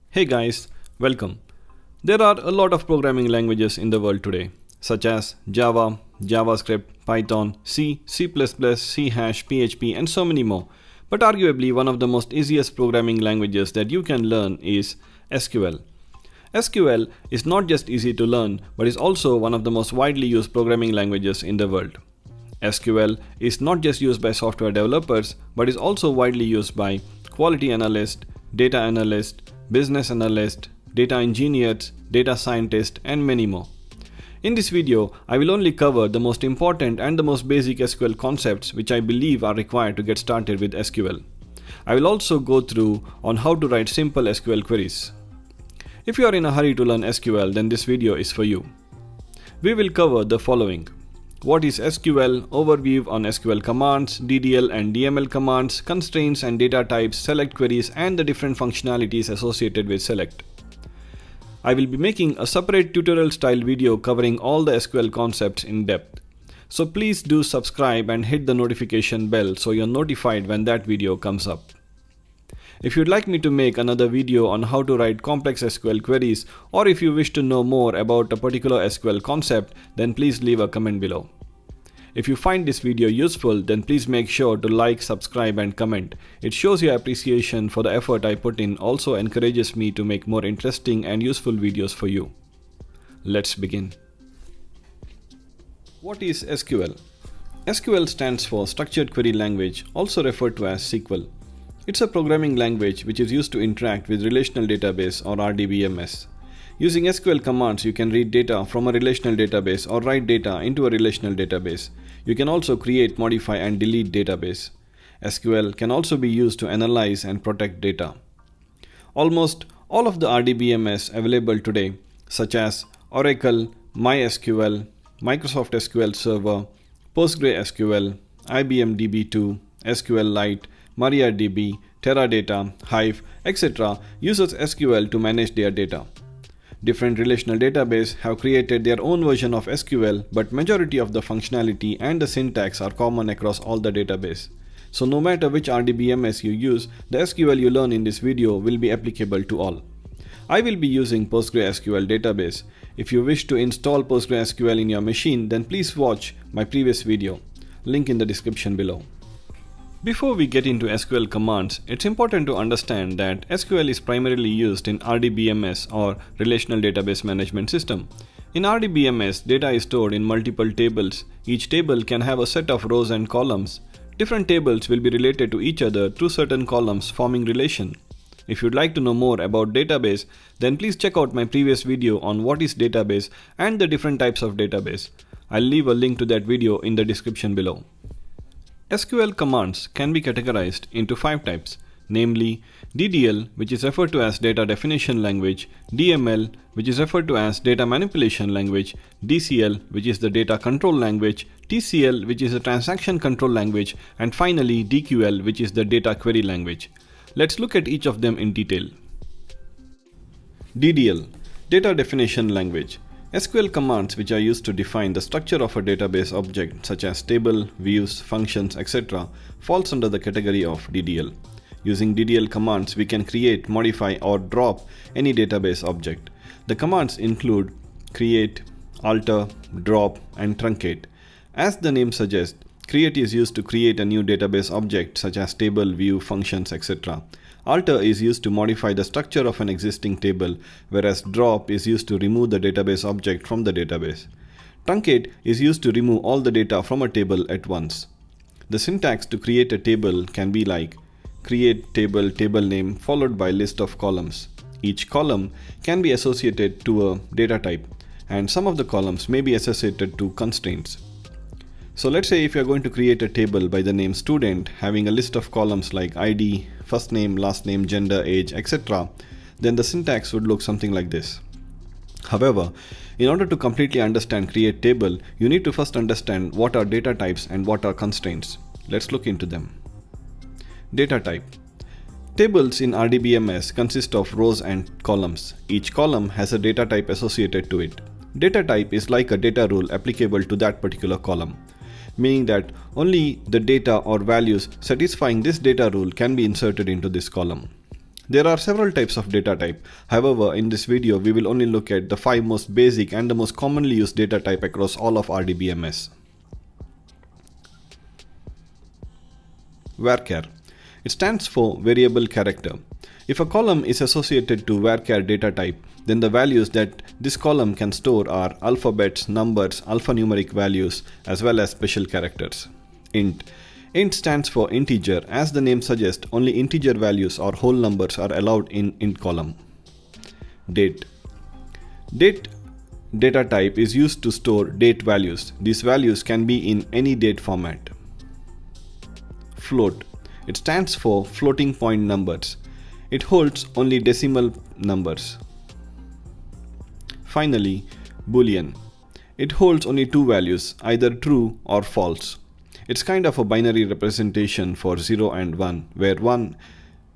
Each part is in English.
Hey guys, welcome. There are a lot of programming languages in the world today, such as Java, JavaScript, Python, C, C++, C#, PHP, and so many more. But arguably one of the most easiest programming languages that you can learn is SQL. SQL is not just easy to learn, but is also one of the most widely used programming languages in the world. SQL is not just used by software developers, but is also widely used by quality analysts, data analysts, business analysts, data engineers, data scientists, and many more. In this video, I will only cover the most important and the most basic SQL concepts which I believe are required to get started with SQL. I will also go through on how to write simple SQL queries. If you are in a hurry to learn SQL, then this video is for you. We will cover the following. What is SQL, overview on SQL commands, DDL and DML commands, constraints and data types, select queries, and the different functionalities associated with select. I will be making a separate tutorial style video covering all the SQL concepts in depth. So please do subscribe and hit the notification bell so you're notified when that video comes up. If you'd like me to make another video on how to write complex SQL queries, or if you wish to know more about a particular SQL concept, then please leave a comment below. If you find this video useful, then please make sure to like, subscribe and comment. It shows your appreciation for the effort I put in, also encourages me to make more interesting and useful videos for you. Let's begin. What is SQL? SQL stands for Structured Query Language, also referred to as SQL. It's a programming language which is used to interact with relational database or RDBMS. Using SQL commands, you can read data from a relational database or write data into a relational database. You can also create, modify and delete database. SQL can also be used to analyze and protect data. Almost all of the RDBMS available today, such as Oracle, MySQL, Microsoft SQL Server, PostgreSQL, IBM DB2, SQLite, MariaDB, Teradata, Hive, etc. uses SQL to manage their data. Different relational databases have created their own version of SQL, but majority of the functionality and the syntax are common across all the database. So no matter which RDBMS you use, the SQL you learn in this video will be applicable to all. I will be using PostgreSQL database. If you wish to install PostgreSQL in your machine, then please watch my previous video. Link in the description below. Before we get into SQL commands, it's important to understand that SQL is primarily used in RDBMS or Relational Database Management System. In RDBMS, data is stored in multiple tables. Each table can have a set of rows and columns. Different tables will be related to each other through certain columns forming relation. If you'd like to know more about database, then please check out my previous video on what is database and the different types of database. I'll leave a link to that video in the description below. SQL commands can be categorized into 5 types, namely DDL, which is referred to as Data Definition Language, DML, which is referred to as Data Manipulation Language, DCL, which is the Data Control Language, TCL, which is the Transaction Control Language, and finally DQL, which is the Data Query Language. Let's look at each of them in detail. DDL, Data Definition Language. SQL commands which are used to define the structure of a database object such as table, views, functions, etc. falls under the category of DDL. Using DDL commands, we can create, modify or drop any database object. The commands include create, alter, drop and truncate. As the name suggests, create is used to create a new database object such as table, view, functions, etc. Alter is used to modify the structure of an existing table, whereas drop is used to remove the database object from the database. Truncate is used to remove all the data from a table at once. The syntax to create a table can be like create table, table name followed by list of columns. Each column can be associated to a data type, and some of the columns may be associated to constraints. So let's say if you're going to create a table by the name student having a list of columns like ID, first name, last name, gender, age, etc., then the syntax would look something like this. However, in order to completely understand create table, you need to first understand what are data types and what are constraints. Let's look into them. Data type. Tables in RDBMS consist of rows and columns. Each column has a data type associated to it. Data type is like a data rule applicable to that particular column, meaning that only the data or values satisfying this data rule can be inserted into this column. There are several types of data type. However, in this video, we will only look at the 5 most basic and the most commonly used data type across all of RDBMS. Varchar. It stands for variable character. If a column is associated to varchar data type, then the values that this column can store are alphabets, numbers, alphanumeric values, as well as special characters. Int. Int stands for integer. As the name suggests, only integer values or whole numbers are allowed in int column. Date. Date data type is used to store date values. These values can be in any date format. Float. It stands for floating point numbers. It holds only decimal numbers. Finally, Boolean. It holds only two values, either true or false. It's kind of a binary representation for 0 and 1, where 1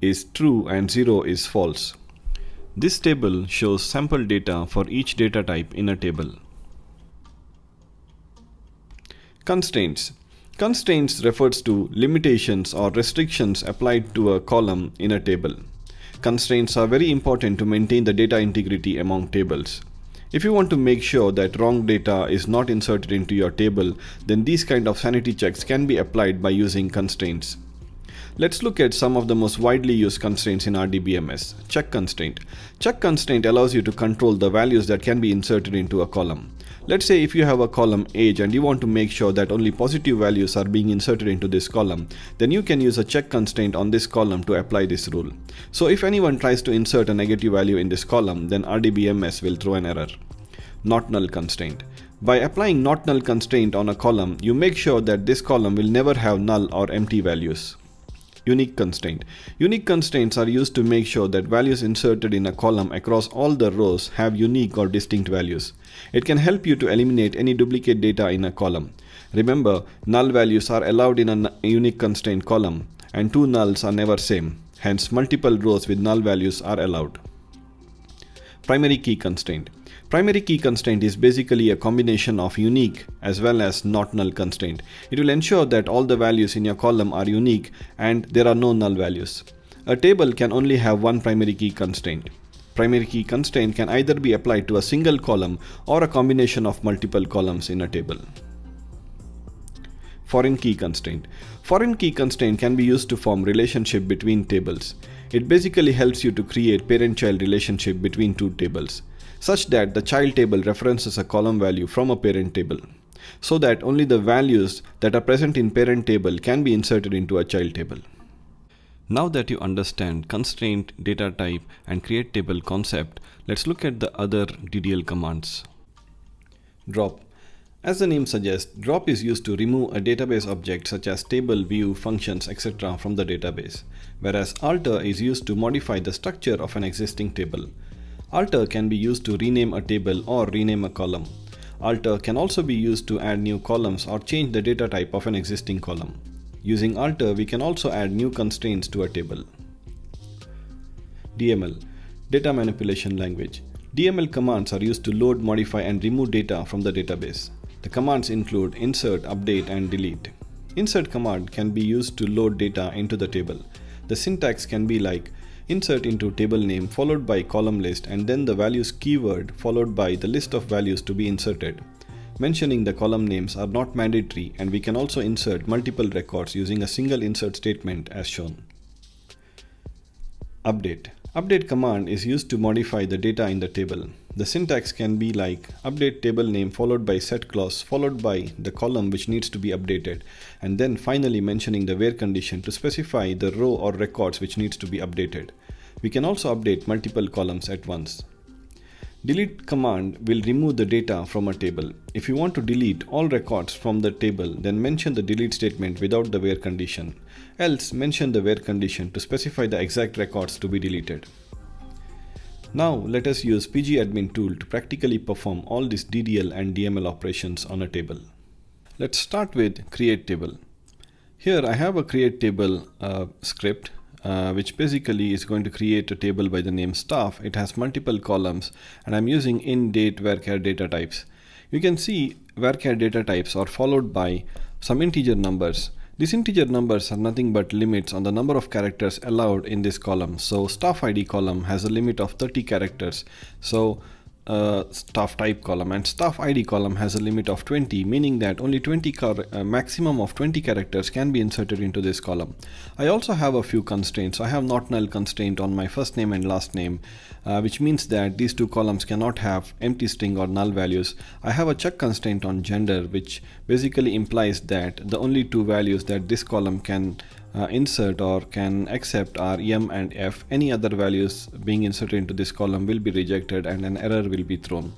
is true and 0 is false. This table shows sample data for each data type in a table. Constraints. Constraints refers to limitations or restrictions applied to a column in a table. Constraints are very important to maintain the data integrity among tables. If you want to make sure that wrong data is not inserted into your table, then these kind of sanity checks can be applied by using constraints. Let's look at some of the most widely used constraints in RDBMS. Check constraint. Check constraint allows you to control the values that can be inserted into a column. Let's say if you have a column age and you want to make sure that only positive values are being inserted into this column, then you can use a check constraint on this column to apply this rule. So if anyone tries to insert a negative value in this column, then RDBMS will throw an error. Not null constraint. By applying not null constraint on a column, you make sure that this column will never have null or empty values. Unique constraint. Unique constraints are used to make sure that values inserted in a column across all the rows have unique or distinct values. It can help you to eliminate any duplicate data in a column. Remember, null values are allowed in a unique constraint column, and two nulls are never same. Hence, multiple rows with null values are allowed. Primary key constraint. Primary key constraint is basically a combination of unique as well as not null constraint. It will ensure that all the values in your column are unique and there are no null values. A table can only have one primary key constraint. Primary key constraint can either be applied to a single column or a combination of multiple columns in a table. Foreign key constraint. Foreign key constraint can be used to form relationship between tables. It basically helps you to create parent-child relationship between two tables, such that the child table references a column value from a parent table, so that only the values that are present in parent table can be inserted into a child table. Now that you understand constraint, data type, and create table concept, let's look at the other DDL commands. Drop. As the name suggests, drop is used to remove a database object such as table, view, functions, etc. from the database, whereas alter is used to modify the structure of an existing table. Alter can be used to rename a table or rename a column. Alter can also be used to add new columns or change the data type of an existing column. Using alter, we can also add new constraints to a table. DML, Data Manipulation Language. DML commands are used to load, modify, and remove data from the database. The commands include insert, update, and delete. Insert command can be used to load data into the table. The syntax can be like insert into table name followed by column list and then the values keyword followed by the list of values to be inserted. Mentioning the column names are not mandatory, and we can also insert multiple records using a single insert statement as shown. Update. Update command is used to modify the data in the table. The syntax can be like update table name followed by set clause followed by the column which needs to be updated, and then finally mentioning the where condition to specify the row or records which needs to be updated. We can also update multiple columns at once. Delete command will remove the data from a table. If you want to delete all records from the table, then mention the delete statement without the where condition. Else mention the where condition to specify the exact records to be deleted. Now let us use pgadmin tool to practically perform all these DDL and DML operations on a table. Let's start with create table. Here I have a create table script which basically is going to create a table by the name staff. It has multiple columns and I'm using in date varchar data types. You can see varchar data types are followed by some integer numbers. These integer numbers are nothing but limits on the number of characters allowed in this column. So staff ID column has a limit of 30 characters. So staff type column and staff ID column has a limit of 20, meaning that only maximum of 20 characters can be inserted into this column. I also have a few constraints. I have not null constraint on my first name and last name, which means that these two columns cannot have empty string or null values. I have a check constraint on gender, which basically implies that the only two values that this column can insert or can accept are M and F. Any other values being inserted into this column will be rejected and an error will be thrown.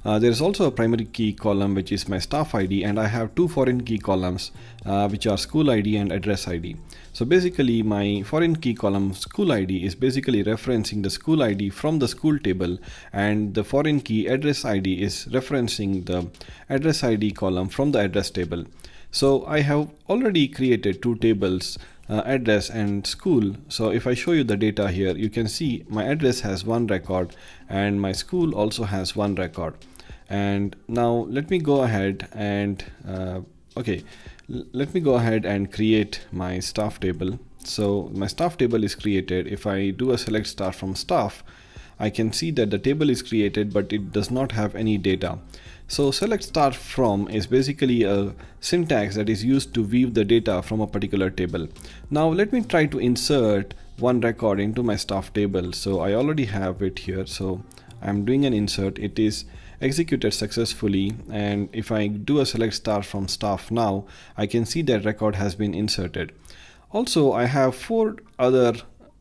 There is also a primary key column, which is my staff ID, and I have two foreign key columns which are school ID and address ID. So basically my foreign key column school ID is basically referencing the school ID from the school table, and the foreign key address ID is referencing the address ID column from the address table. So I have already created two tables, address and school. So if I show you the data here, you can see my address has one record and my school also has one record. And now let me go ahead and let me go ahead and create my staff table. So my staff table is created. If I do a select star from staff, I can see that the table is created, but it does not have any data. So select star from is basically a syntax that is used to weave the data from a particular table. Now let me try to insert one record into my staff table. So I already have it here. So I'm doing an insert. It is executed successfully, and if I do a select star from staff now, I can see that record has been inserted. Also, I have four other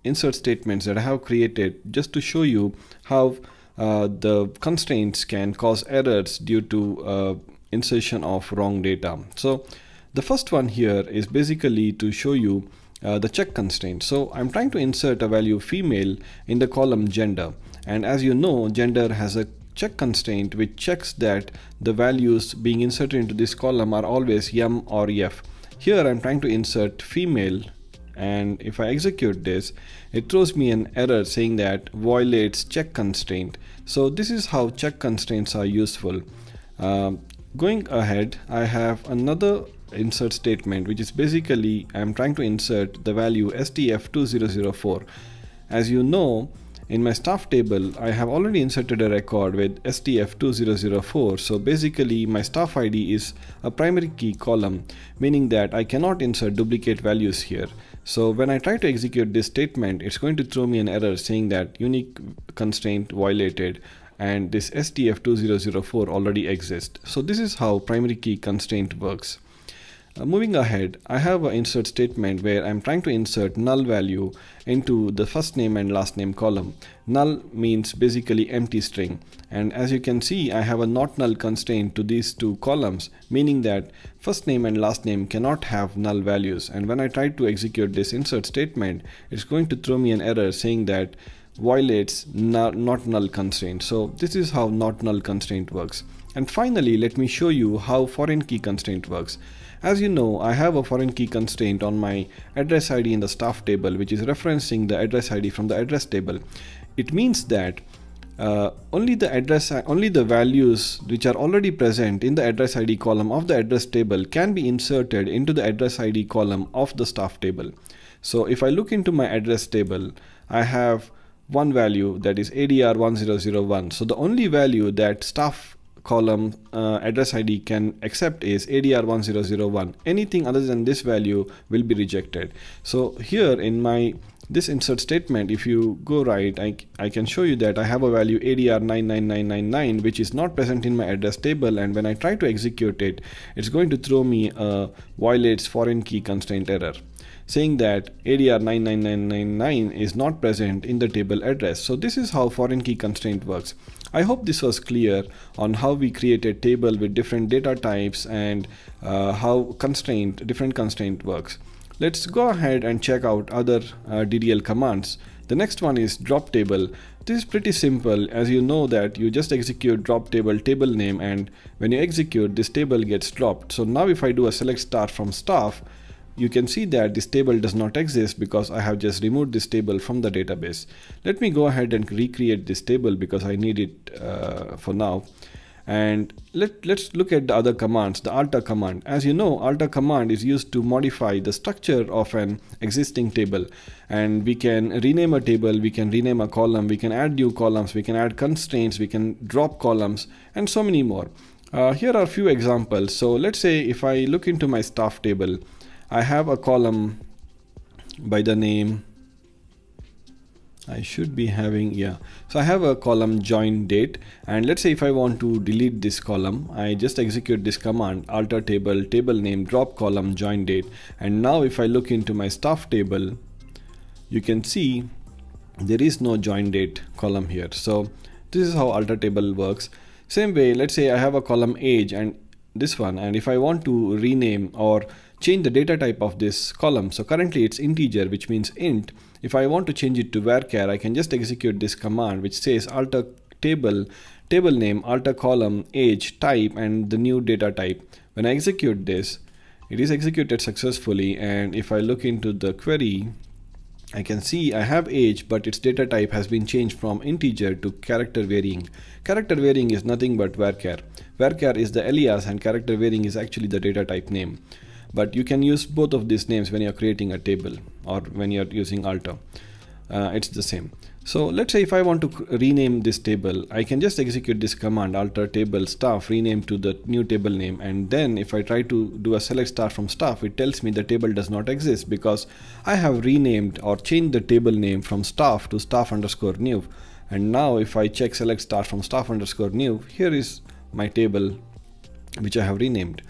insert statements that I have created just to show you how the constraints can cause errors due to insertion of wrong data. So the first one here is basically to show you the check constraint. So I'm trying to insert a value female in the column gender, and as you know, gender has a check constraint which checks that the values being inserted into this column are always M or F. Here I'm trying to insert female, and if I execute this, it throws me an error saying that violates check constraint. So this is how check constraints are useful. Going ahead, I have another insert statement, which is basically I'm trying to insert the value STF2004. As you know, in my staff table, I have already inserted a record with STF2004. So basically my staff ID is a primary key column, meaning that I cannot insert duplicate values here. So when I try to execute this statement, it's going to throw me an error saying that unique constraint violated, and this STF2004 already exists. So this is how primary key constraint works. Moving ahead, I have an insert statement where I'm trying to insert null value into the first name and last name column. Null means basically empty string, and as you can see, I have a not null constraint to these two columns, meaning that first name and last name cannot have null values. And when I try to execute this insert statement, it's going to throw me an error saying that violates not null constraint. So this is how not null constraint works. And finally, let me show you how foreign key constraint works. As you know, I have a foreign key constraint on my address ID in the staff table, which is referencing the address ID from the address table. It means that only the values which are already present in the address ID column of the address table can be inserted into the address ID column of the staff table. So if I look into my address table, I have one value, that is ADR1001. So the only value that staff column address ID can accept is ADR1001. Anything other than this value will be rejected. So here in my this insert statement, if you go right, I can show you that I have a value ADR99999 which is not present in my address table, and when I try to execute it, it's going to throw me a violates foreign key constraint error saying that ADR99999 is not present in the table address. So this is how foreign key constraint works. I hope this was clear on how we create a table with different data types and how different constraint works. Let's go ahead and check out other DDL commands. The next one is drop table. This is pretty simple, as you know that you just execute drop table name, and when you execute, this table gets dropped. So now if I do a select star from staff, you can see that this table does not exist because I have just removed this table from the database. Let me go ahead and recreate this table because I need it for now. And let's look at the other commands, the alter command. As you know, alter command is used to modify the structure of an existing table, and we can rename a table, we can rename a column, we can add new columns, we can add constraints, we can drop columns, and so many more. Here are a few examples. So let's say if I look into my staff table, I have a column by the name, I should be having, so I have a column join date, and let's say if I want to delete this column, I just execute this command, alter table, table name, drop column, join date. And now if I look into my staff table, you can see there is no join date column here. So this is how alter table works. Same way, let's say I have a column age and this one, and if I want to rename or change the data type of this column, so currently it's integer, which means int. If I want to change it to varchar, I can just execute this command which says alter table, table name, alter column, age, type, and the new data type. When I execute this, it is executed successfully, and if I look into the query, I can see I have age, but its data type has been changed from integer to character varying. Character varying is nothing but varchar. Varchar is the alias and character varying is actually the data type name. But you can use both of these names when you're creating a table or when you're using alter. It's the same. So let's say if I want to rename this table, I can just execute this command, alter table staff, rename to the new table name. And then if I try to do a select star from staff, it tells me the table does not exist because I have renamed or changed the table name from staff to staff underscore new. And now if I check select star from staff underscore new, here is my table which I have renamed.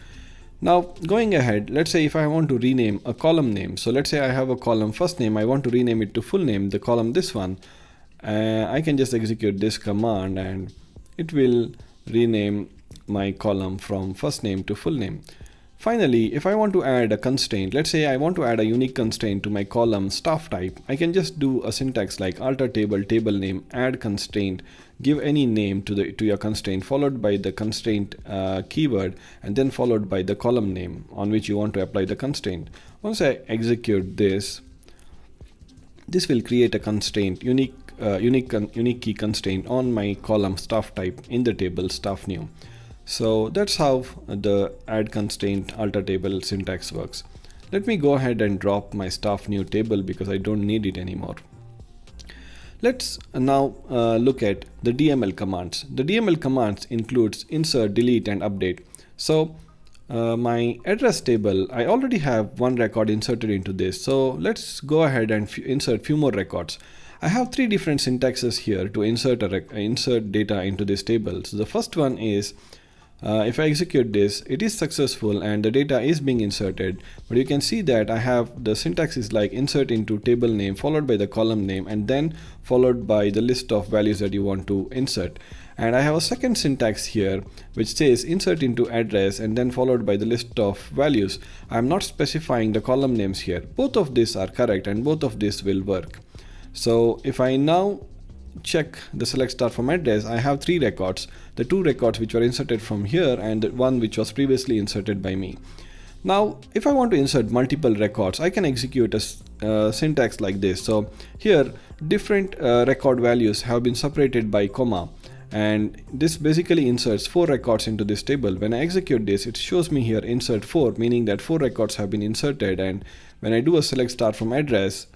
Now going ahead, let's say if I want to rename a column name. So let's say I have a column first name, I want to rename it to full name, the column this one. I can just execute this command and it will rename my column from first name to full name. Finally, if I want to add a constraint, let's say I want to add a unique constraint to my column staff type, I can just do a syntax like alter table, table name, add constraint, give any name to your constraint, followed by the constraint keyword, and then followed by the column name on which you want to apply the constraint. Once I execute this, this will create a constraint, unique key constraint on my column staff type in the table staff new. So that's how the add constraint alter table syntax works. Let me go ahead and drop my staff new table because I don't need it anymore. Let's now look at the DML commands. The DML commands includes insert, delete, and update. So my address table, I already have one record inserted into this. So let's go ahead and insert few more records. I have three different syntaxes here to insert data into this table. So the first one is if I execute this, it is successful and the data is being inserted, but you can see that I have the syntax is like insert into table name followed by the column name and then followed by the list of values that you want to insert. And I have a second syntax here which says insert into address and then followed by the list of values. I'm not specifying the column names here. Both of these are correct and both of these will work. So if I now check the select star from address, I have three records, the two records which were inserted from here and the one which was previously inserted by me. Now if I want to insert multiple records, I can execute a syntax like this. So here different record values have been separated by comma, and this basically inserts 4 records into this table. When I execute this, it shows me here insert 4, meaning that 4 records have been inserted, and when I do a select star from address,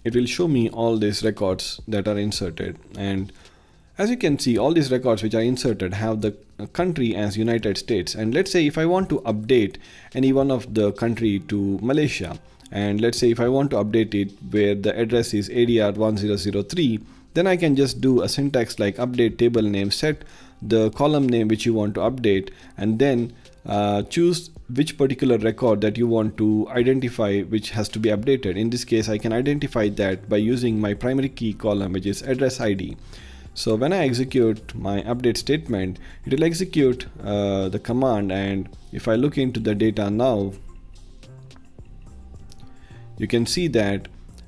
it will show me all these records that are inserted. And as you can see, all these records which are inserted have the country as United States. And let's say if I want to update any one of the country to Malaysia, and let's say if I want to update it where the address is ADR 1003, then I can just do a syntax like update table name, set the column name which you want to update, and then choose which particular record that you want to identify which has to be updated. In this case, I can identify that by using my primary key column, which is address ID. So when I execute my update statement, it will execute the command, and if I look into the data now, you can see that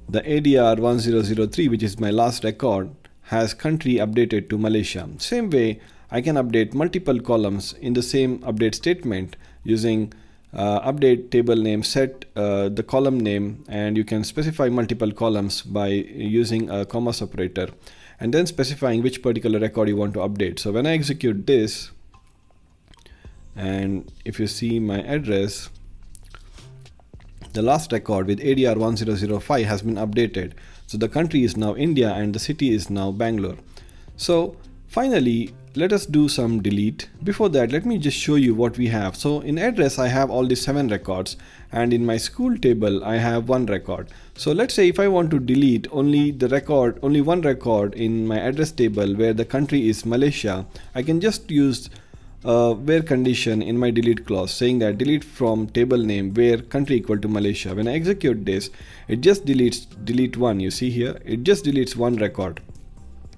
the ADR 1003, which is my last record, has country updated to Malaysia. Same way, I can update multiple columns in the same update statement using update table name, set the column name, and you can specify multiple columns by using a comma separator. and then specifying which particular record you want to update. So when I execute this, and if you see my address, the last record with ADR 1005 has been updated. So the country is now India and the city is now Bangalore. So finally, let us do some delete. Before that, let me just show you what we have. So in address, I have all these 7 records, and in my school table, I have 1 record. So let's say if I want to delete only one record in my address table where the country is Malaysia, I can just use where condition in my delete clause, saying that delete from table name where country equal to Malaysia. When I execute this, it just delete 1. You see here, it just deletes 1 record.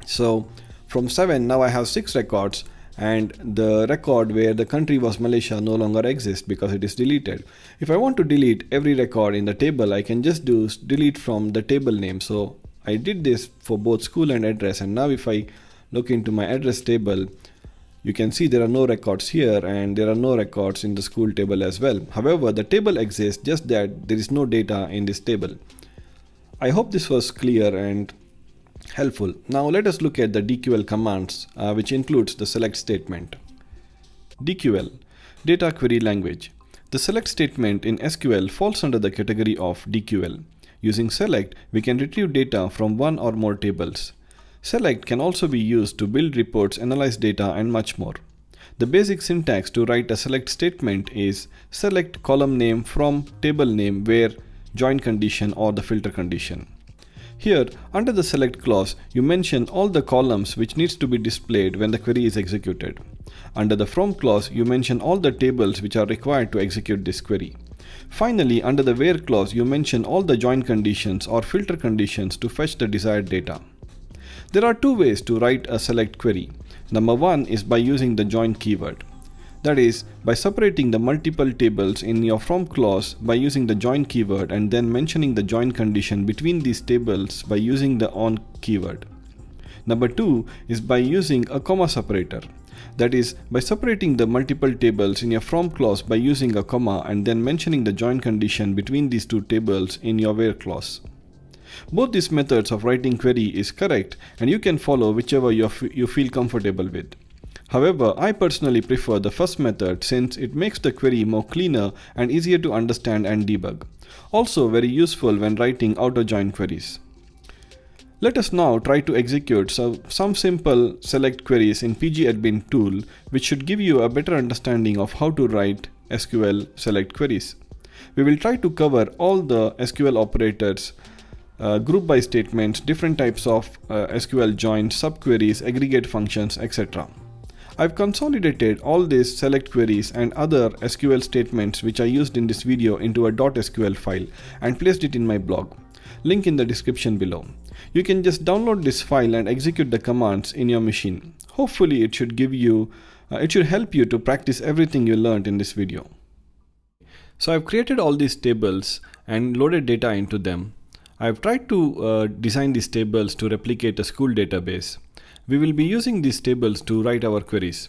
So from 7, now I have 6 records, and the record where the country was Malaysia no longer exists because it is deleted. If I want to delete every record in the table, I can just do delete from the table name. So I did this for both school and address, and now if I look into my address table, you can see there are no records here, and there are no records in the school table as well. However, the table exists, just that there is no data in this table. I hope this was clear and helpful. Now let us look at the DQL commands, which includes the select statement. DQL, data query language. The select statement in SQL falls under the category of DQL. Using select, we can retrieve data from one or more tables. Select can also be used to build reports, analyze data, and much more. The basic syntax to write a select statement is select column name from table name where join condition or the filter condition. Here, under the select clause, you mention all the columns which needs to be displayed when the query is executed. Under the from clause, you mention all the tables which are required to execute this query. Finally, under the where clause, you mention all the join conditions or filter conditions to fetch the desired data. There are 2 ways to write a select query. Number 1 is by using the join keyword. That is, by separating the multiple tables in your from clause by using the join keyword and then mentioning the join condition between these tables by using the on keyword. Number 2 is by using a comma separator. That is, by separating the multiple tables in your from clause by using a comma and then mentioning the join condition between these 2 tables in your where clause. Both these methods of writing query is correct, and you can follow whichever you feel comfortable with. However, I personally prefer the first method since it makes the query more cleaner and easier to understand and debug. Also very useful when writing auto-join queries. Let us now try to execute some simple select queries in pgadmin tool, which should give you a better understanding of how to write SQL select queries. We will try to cover all the SQL operators, group by statements, different types of SQL joins, subqueries, aggregate functions, etc. I've consolidated all these select queries and other SQL statements which I used in this video into a .sql file and placed it in my blog. Link in the description below. You can just download this file and execute the commands in your machine. Hopefully it should help you to practice everything you learned in this video. So I've created all these tables and loaded data into them. I've tried to design these tables to replicate a school database. We will be using these tables to write our queries.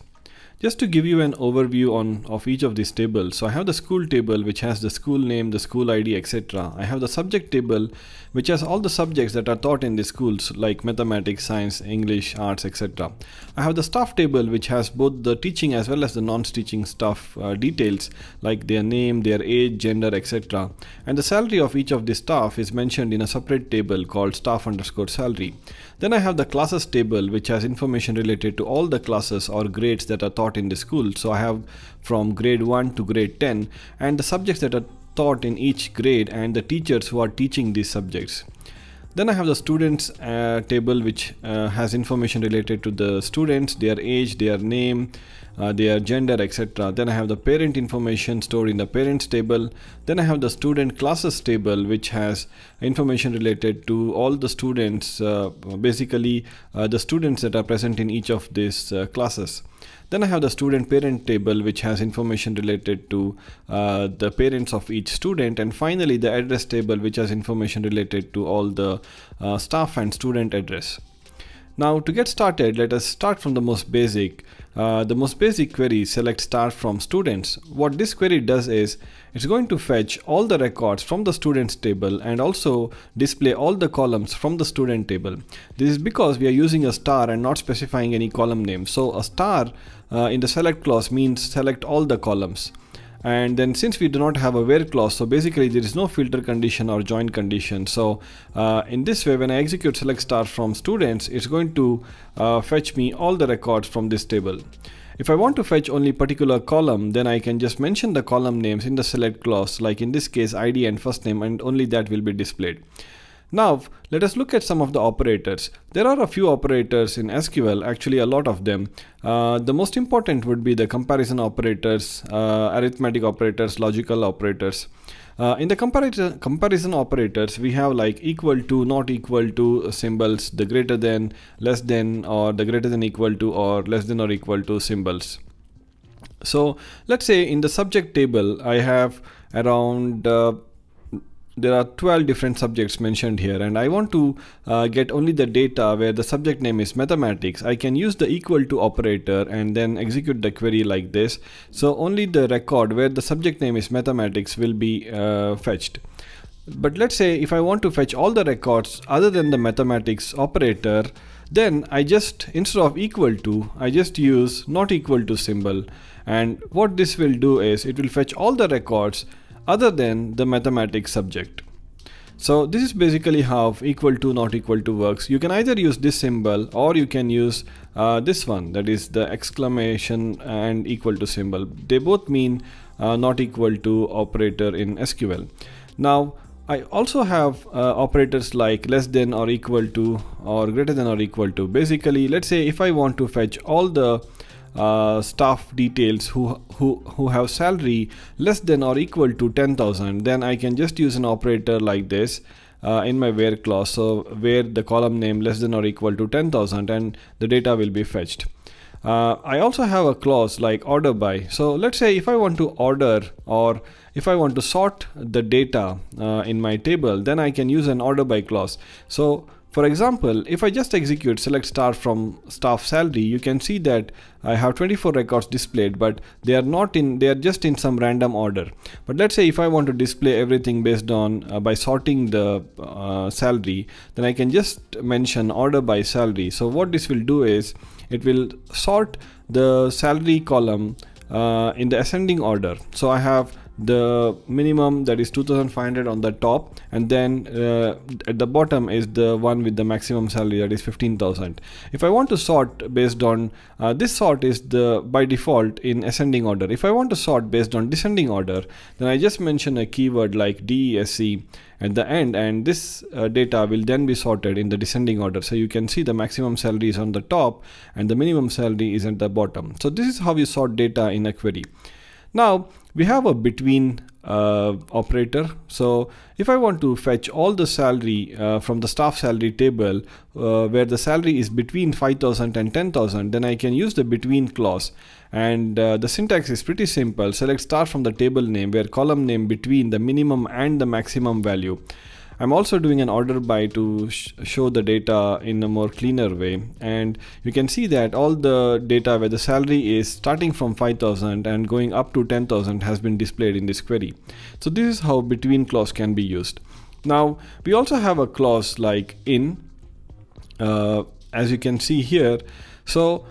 Just to give you an overview of each of these tables, so I have the school table which has the school name, the school ID, etc. I have the subject table which has all the subjects that are taught in the schools like mathematics, science, English, arts, etc. I have the staff table which has both the teaching as well as the non-teaching staff details like their name, their age, gender, etc. And the salary of each of the staff is mentioned in a separate table called staff_salary. Then I have the classes table which has information related to all the classes or grades that are taught in the school. So I have from grade 1 to grade 10 and the subjects that are taught in each grade and the teachers who are teaching these subjects. Then I have the students table which has information related to the students, their age, their name, their gender, etc. Then I have the parent information stored in the parents table. Then I have the student classes table which has information related to all the students, basically the students that are present in each of these classes. Then I have the student parent table which has information related to the parents of each student, and finally the address table which has information related to all the staff and student address. Now to get started, let us start from the most basic. The most basic query, select star from students. What this query does is it's going to fetch all the records from the students table and also display all the columns from the student table. This is because we are using a star and not specifying any column name. So a star in the select clause means select all the columns. And then since we do not have a where clause, so basically there is no filter condition or join condition. So in this way, when I execute select star from students, it's going to fetch me all the records from this table. If I want to fetch only particular column, then I can just mention the column names in the select clause, like in this case ID and first name, and only that will be displayed. Now let us look at some of the operators. There are a few operators in SQL, actually a lot of them. The most important would be the comparison operators, arithmetic operators, logical operators. In the comparison operators, we have like equal to, not equal to symbols, the greater than, less than, or the greater than equal to, or less than or equal to symbols. So let's say in the subject table, I have around there are 12 different subjects mentioned here, and I want to get only the data where the subject name is mathematics. I can use the equal to operator and then execute the query like this. So only the record where the subject name is mathematics will be fetched. But let's say if I want to fetch all the records other than the mathematics operator, then I just, instead of equal to, I just use not equal to symbol. And what this will do is it will fetch all the records other than the mathematics subject. So this is basically how equal to, not equal to works. You can either use this symbol or you can use this one, that is the exclamation and equal to symbol. They both mean not equal to operator in SQL. Now I also have operators like less than or equal to or greater than or equal to. Basically, let's say if I want to fetch all the staff details who have salary less than or equal to 10,000, then I can just use an operator like this in my where clause. So where the column name less than or equal to 10,000 and the data will be fetched. I also have a clause like order by. So let's say if I want to order or if I want to sort the data in my table, then I can use an order by clause. So for example, if I just execute select star from staff salary, you can see that I have 24 records displayed, but they are just in some random order. But let's say if I want to display everything based on by sorting the salary, then I can just mention order by salary. So what this will do is it will sort the salary column in the ascending order. So I have the minimum, that is 2,500 on the top, and then at the bottom is the one with the maximum salary, that is 15,000. If I want to sort based on this sort is the by default in ascending order. If I want to sort based on descending order, then I just mention a keyword like DESC at the end, and this data will then be sorted in the descending order. So you can see the maximum salary is on the top and the minimum salary is at the bottom. So this is how you sort data in a query. Now we have a between operator. So if I want to fetch all the salary from the staff salary table where the salary is between 5,000 and 10,000, then I can use the between clause. And the syntax is pretty simple. Select star from the table name where column name between the minimum and the maximum value. I'm also doing an order by to show the data in a more cleaner way, and you can see that all the data where the salary is starting from 5,000 and going up to 10,000 has been displayed in this query. So this is how between clause can be used. Now we also have a clause like in, as you can see here. So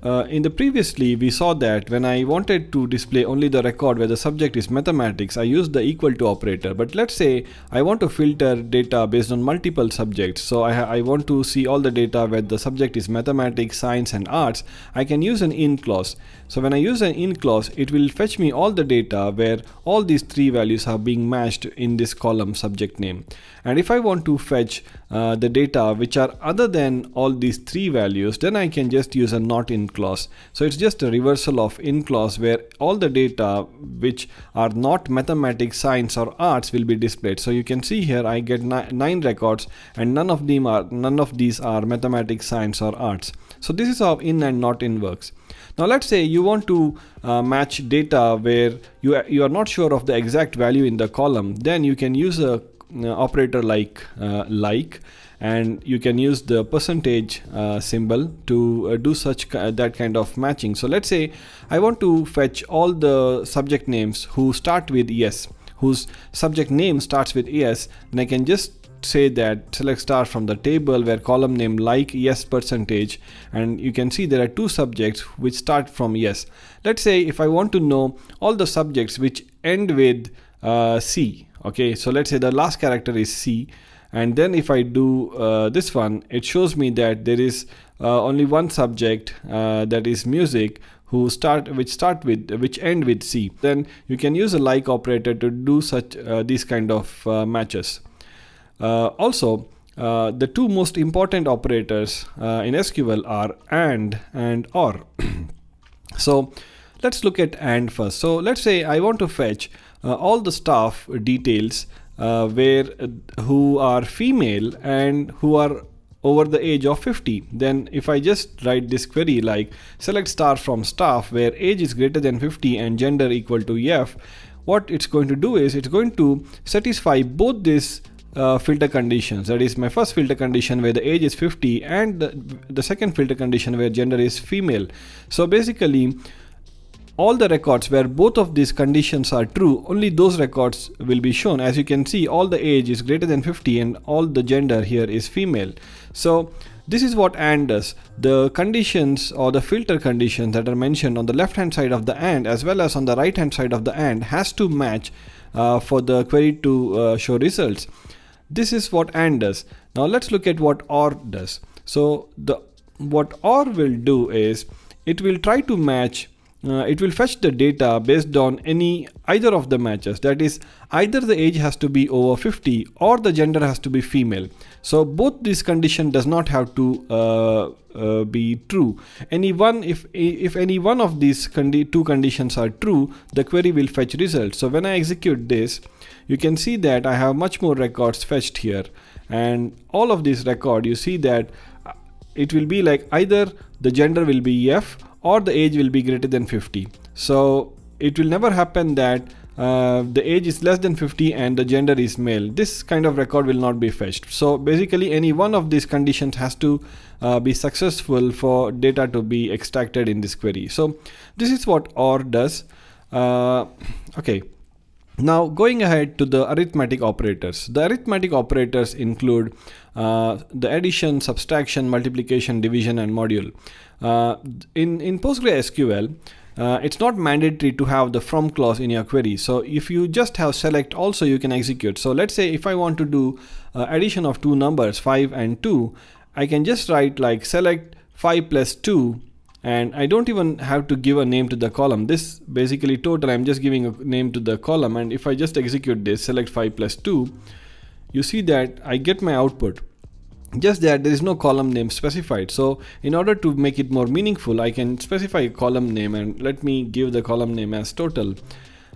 in the previously we saw that when I wanted to display only the record where the subject is mathematics, I used the equal to operator. But let's say I want to filter data based on multiple subjects. So I want to see all the data where the subject is mathematics, science and arts. I can use an in clause. So when I use an in clause, it will fetch me all the data where all these three values are being matched in this column subject name. And if I want to fetch the data which are other than all these three values, then I can just use a not in clause. So it's just a reversal of in clause where all the data which are not mathematics, science or arts will be displayed. So you can see here I get 9 records and none of these are mathematics, science or arts. So this is how in and not in works. Now let's say you want to match data where you are not sure of the exact value in the column. Then you can use a operator like, and you can use the percentage symbol to do such that kind of matching. So let's say I want to fetch all the subject names who start with yes, whose subject name starts with yes, then I can just say that select star from the table where column name like yes percentage, and you can see there are two subjects which start from yes. Let's say if I want to know all the subjects which end with C, okay, so let's say the last character is C, and then if I do this one, it shows me that there is only one subject, that is music, which end with C. Then you can use a like operator to do such these kind of matches. Also, the two most important operators in SQL are and or. So let's look at and first. So let's say I want to fetch all the staff details who are female and who are over the age of 50. Then if I just write this query like select star from staff where age is greater than 50 and gender equal to F, what it's going to do is it's going to satisfy both these filter conditions. That is my first filter condition where the age is 50 and the second filter condition where gender is female. So basically all the records where both of these conditions are true, only those records will be shown. As you can see, all the age is greater than 50 and all the gender here is female. So this is what AND does. The conditions or the filter conditions that are mentioned on the left hand side of the AND as well as on the right hand side of the AND has to match for the query to show results. This is what AND does. Now let's look at what OR does. So what OR will do is it will try to match, it will fetch the data based on either of the matches. That is, either the age has to be over 50 or the gender has to be female. So both these conditions does not have to be true. If any one of these two conditions are true, the query will fetch results. So when I execute this, you can see that I have much more records fetched here, and all of these record you see that it will be like either the gender will be F or the age will be greater than 50. So it will never happen that the age is less than 50 and the gender is male. This kind of record will not be fetched. So basically any one of these conditions has to be successful for data to be extracted in this query. So this is what OR does. Okay. Now going ahead to the arithmetic operators. The arithmetic operators include the addition, subtraction, multiplication, division and module. In PostgreSQL, it's not mandatory to have the from clause in your query. So if you just have select also you can execute. So let's say if I want to do addition of two numbers 5 and 2, I can just write like select 5 plus 2, and I don't even have to give a name to the column. This basically total, I'm just giving a name to the column, and if I just execute this select 5 plus 2, you see that I get my output. Just that there is no column name specified. So in order to make it more meaningful, I can specify a column name, and let me give the column name as total.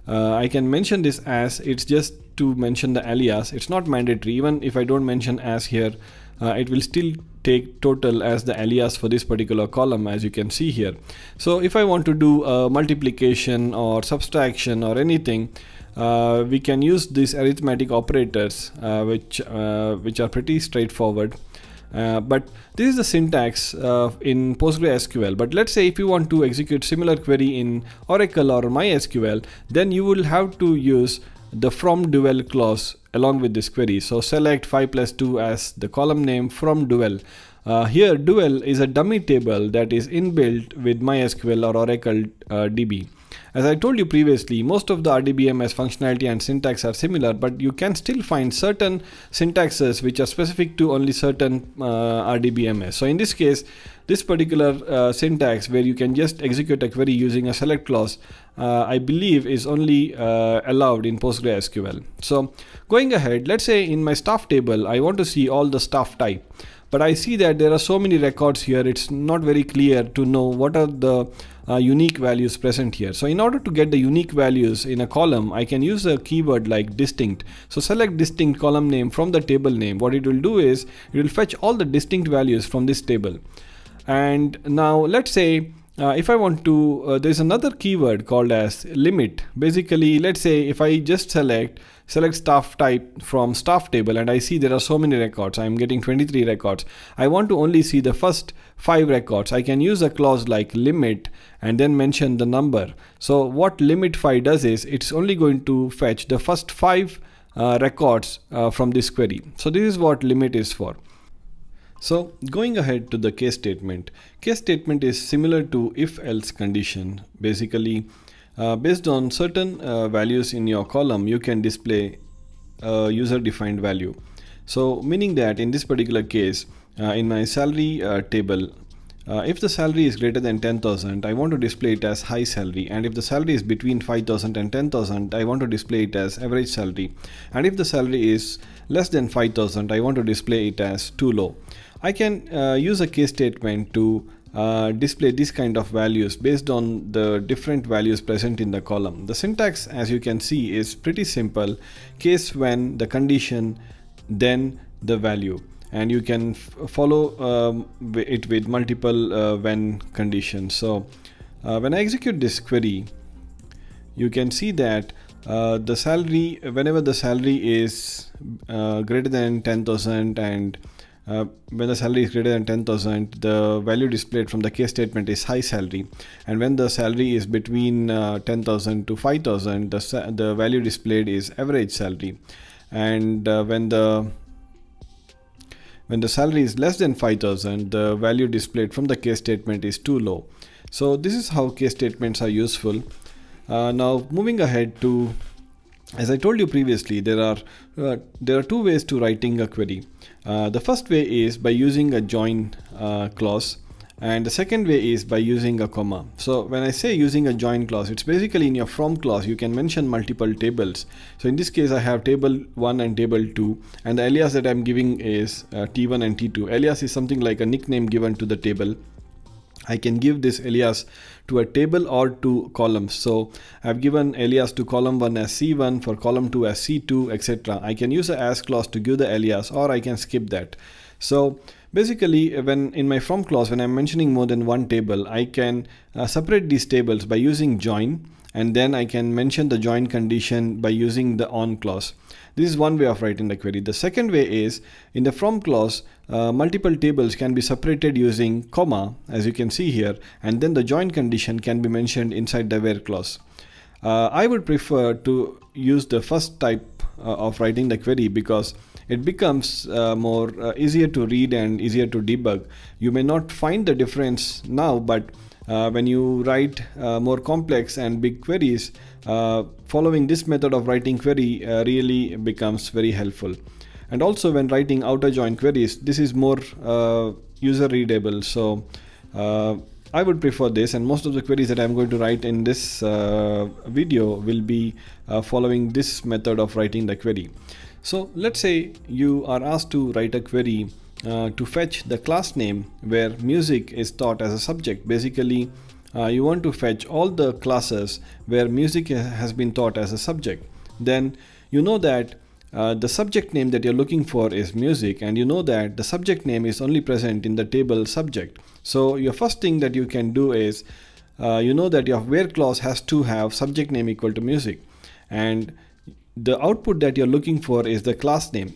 I can mention this as, it's just to mention the alias. It's not mandatory. Even if I don't mention as here, it will still take total as the alias for this particular column, as you can see here. So if I want to do multiplication or subtraction or anything, we can use these arithmetic operators, which are pretty straightforward. But this is the syntax in PostgreSQL. But let's say if you want to execute similar query in Oracle or MySQL, then you will have to use the from dual clause along with this query. So select 5 plus 2 as the column name from dual. Here dual is a dummy table that is inbuilt with MySQL or Oracle DB. As I told you previously, most of the RDBMS functionality and syntax are similar, but you can still find certain syntaxes which are specific to only certain RDBMS. So in this case, this particular syntax where you can just execute a query using a select clause, I believe is only allowed in PostgreSQL. So going ahead, let's say in my staff table, I want to see all the staff type. But I see that there are so many records here, it's not very clear to know what are the unique values present here. So in order to get the unique values in a column, I can use a keyword like distinct. So select distinct column name from the table name. What it will do is it will fetch all the distinct values from this table. And now let's say if I want to, there's another keyword called as limit. Basically, let's say if I just select select staff type from staff table, and I see there are so many records. I'm getting 23 records. I want to only see the first 5 records. I can use a clause like limit and then mention the number. So what limit 5 does is it's only going to fetch the first 5 records from this query. So this is what limit is for. So going ahead to the case statement. Case statement is similar to if-else condition. Basically, based on certain values in your column, you can display a user-defined value. So meaning that in this particular case, in my salary table, if the salary is greater than 10,000, I want to display it as high salary, and if the salary is between 5,000 and 10,000, I want to display it as average salary, and if the salary is less than 5,000, I want to display it as too low. I can use a case statement to display this kind of values based on the different values present in the column. The syntax, as you can see, is pretty simple. Case when, the condition, then the value. And you can follow it with multiple when conditions. So when I execute this query, you can see that the salary, whenever the salary is greater than 10,000 and when the salary is greater than 10,000, the value displayed from the case statement is high salary. And when the salary is between 10,000 to 5,000, the value displayed is average salary. And when the salary is less than 5,000, the value displayed from the case statement is too low. So this is how case statements are useful. Now moving ahead to, as I told you previously, there are 2 ways to writing a query. The first way is by using a join clause, and the second way is by using a comma. So when I say using a join clause, it's basically in your from clause you can mention multiple tables. So in this case I have table 1 and table 2, and the alias that I'm giving is T1 and T2. Alias is something like a nickname given to the table. I can give this alias to a table or to columns. So I've given alias to column 1 as C1, for column 2 as C2, etc. I can use a as clause to give the alias, or I can skip that. So basically, when in my from clause, when I'm mentioning more than one table, I can separate these tables by using join, and then I can mention the join condition by using the on clause. This is one way of writing the query. The second way is in the from clause, multiple tables can be separated using comma, as you can see here, and then the join condition can be mentioned inside the where clause. I would prefer to use the first type of writing the query because it becomes more easier to read and easier to debug. You may not find the difference now, but when you write more complex and big queries, following this method of writing query really becomes very helpful. And also when writing outer join queries, this is more user readable. So I would prefer this, and most of the queries that I'm going to write in this video will be following this method of writing the query. So let's say you are asked to write a query to fetch the class name where music is taught as a subject. Basically, you want to fetch all the classes where music has been taught as a subject. Then you know that the subject name that you're looking for is music, and you know that the subject name is only present in the table subject. So your first thing that you can do is you know that your where clause has to have subject name equal to music, and the output that you're looking for is the class name.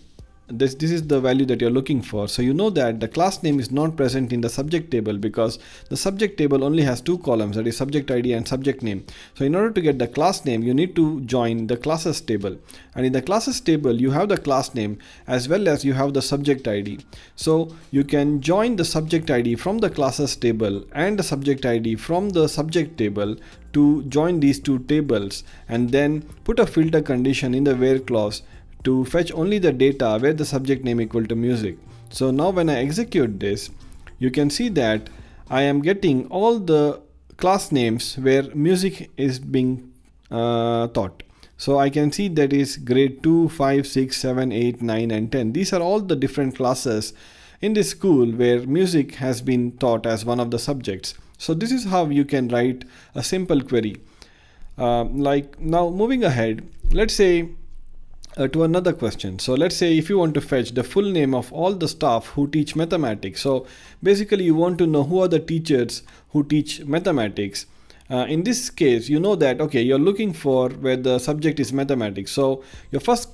This is the value that you're looking for. So you know that the class name is not present in the subject table because the subject table only has 2 columns, that is subject ID and subject name. So in order to get the class name, you need to join the classes table, and in the classes table you have the class name as well as you have the subject ID. So you can join the subject ID from the classes table and the subject ID from the subject table to join these 2 tables, and then put a filter condition in the where clause to fetch only the data where the subject name equal to music. So now when I execute this, you can see that I am getting all the class names where music is being taught. So I can see that is grade 2, 5, 6, 7, 8, 9 and 10. These are all the different classes in this school where music has been taught as one of the subjects. So this is how you can write a simple query. Like now moving ahead, let's say to another question. So let's say if you want to fetch the full name of all the staff who teach mathematics. So basically you want to know who are the teachers who teach mathematics. In this case, you know that, okay, you're looking for where the subject is mathematics. So your first